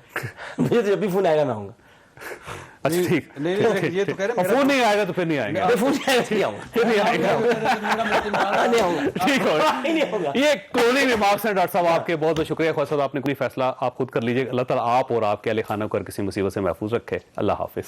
मुझे तो जब भी फोन आएगा मैं आऊंगा। अच्छा ठीक। नहीं, ये तो कह रहे हैं, और फोन नहीं आएगा तो फिर नहीं आएंगे? मैं फोन आएगा नहीं आऊंगा, फिर नहीं आएगा। नहीं आऊंगा, ठीक है, नहीं आऊंगा। ये क्लोजिंग रिमार्क्स हैं डॉक्टर साहब आपके, बहुत बहुत शुक्रिया। ख्वाजा साहब आपने कोई फैसला आप खुद कर लीजिए। अल्लाह ताला आप और आपके अहले खाना को हर किसी मुसीबत से महफूज रखे। अल्लाह हाफिज।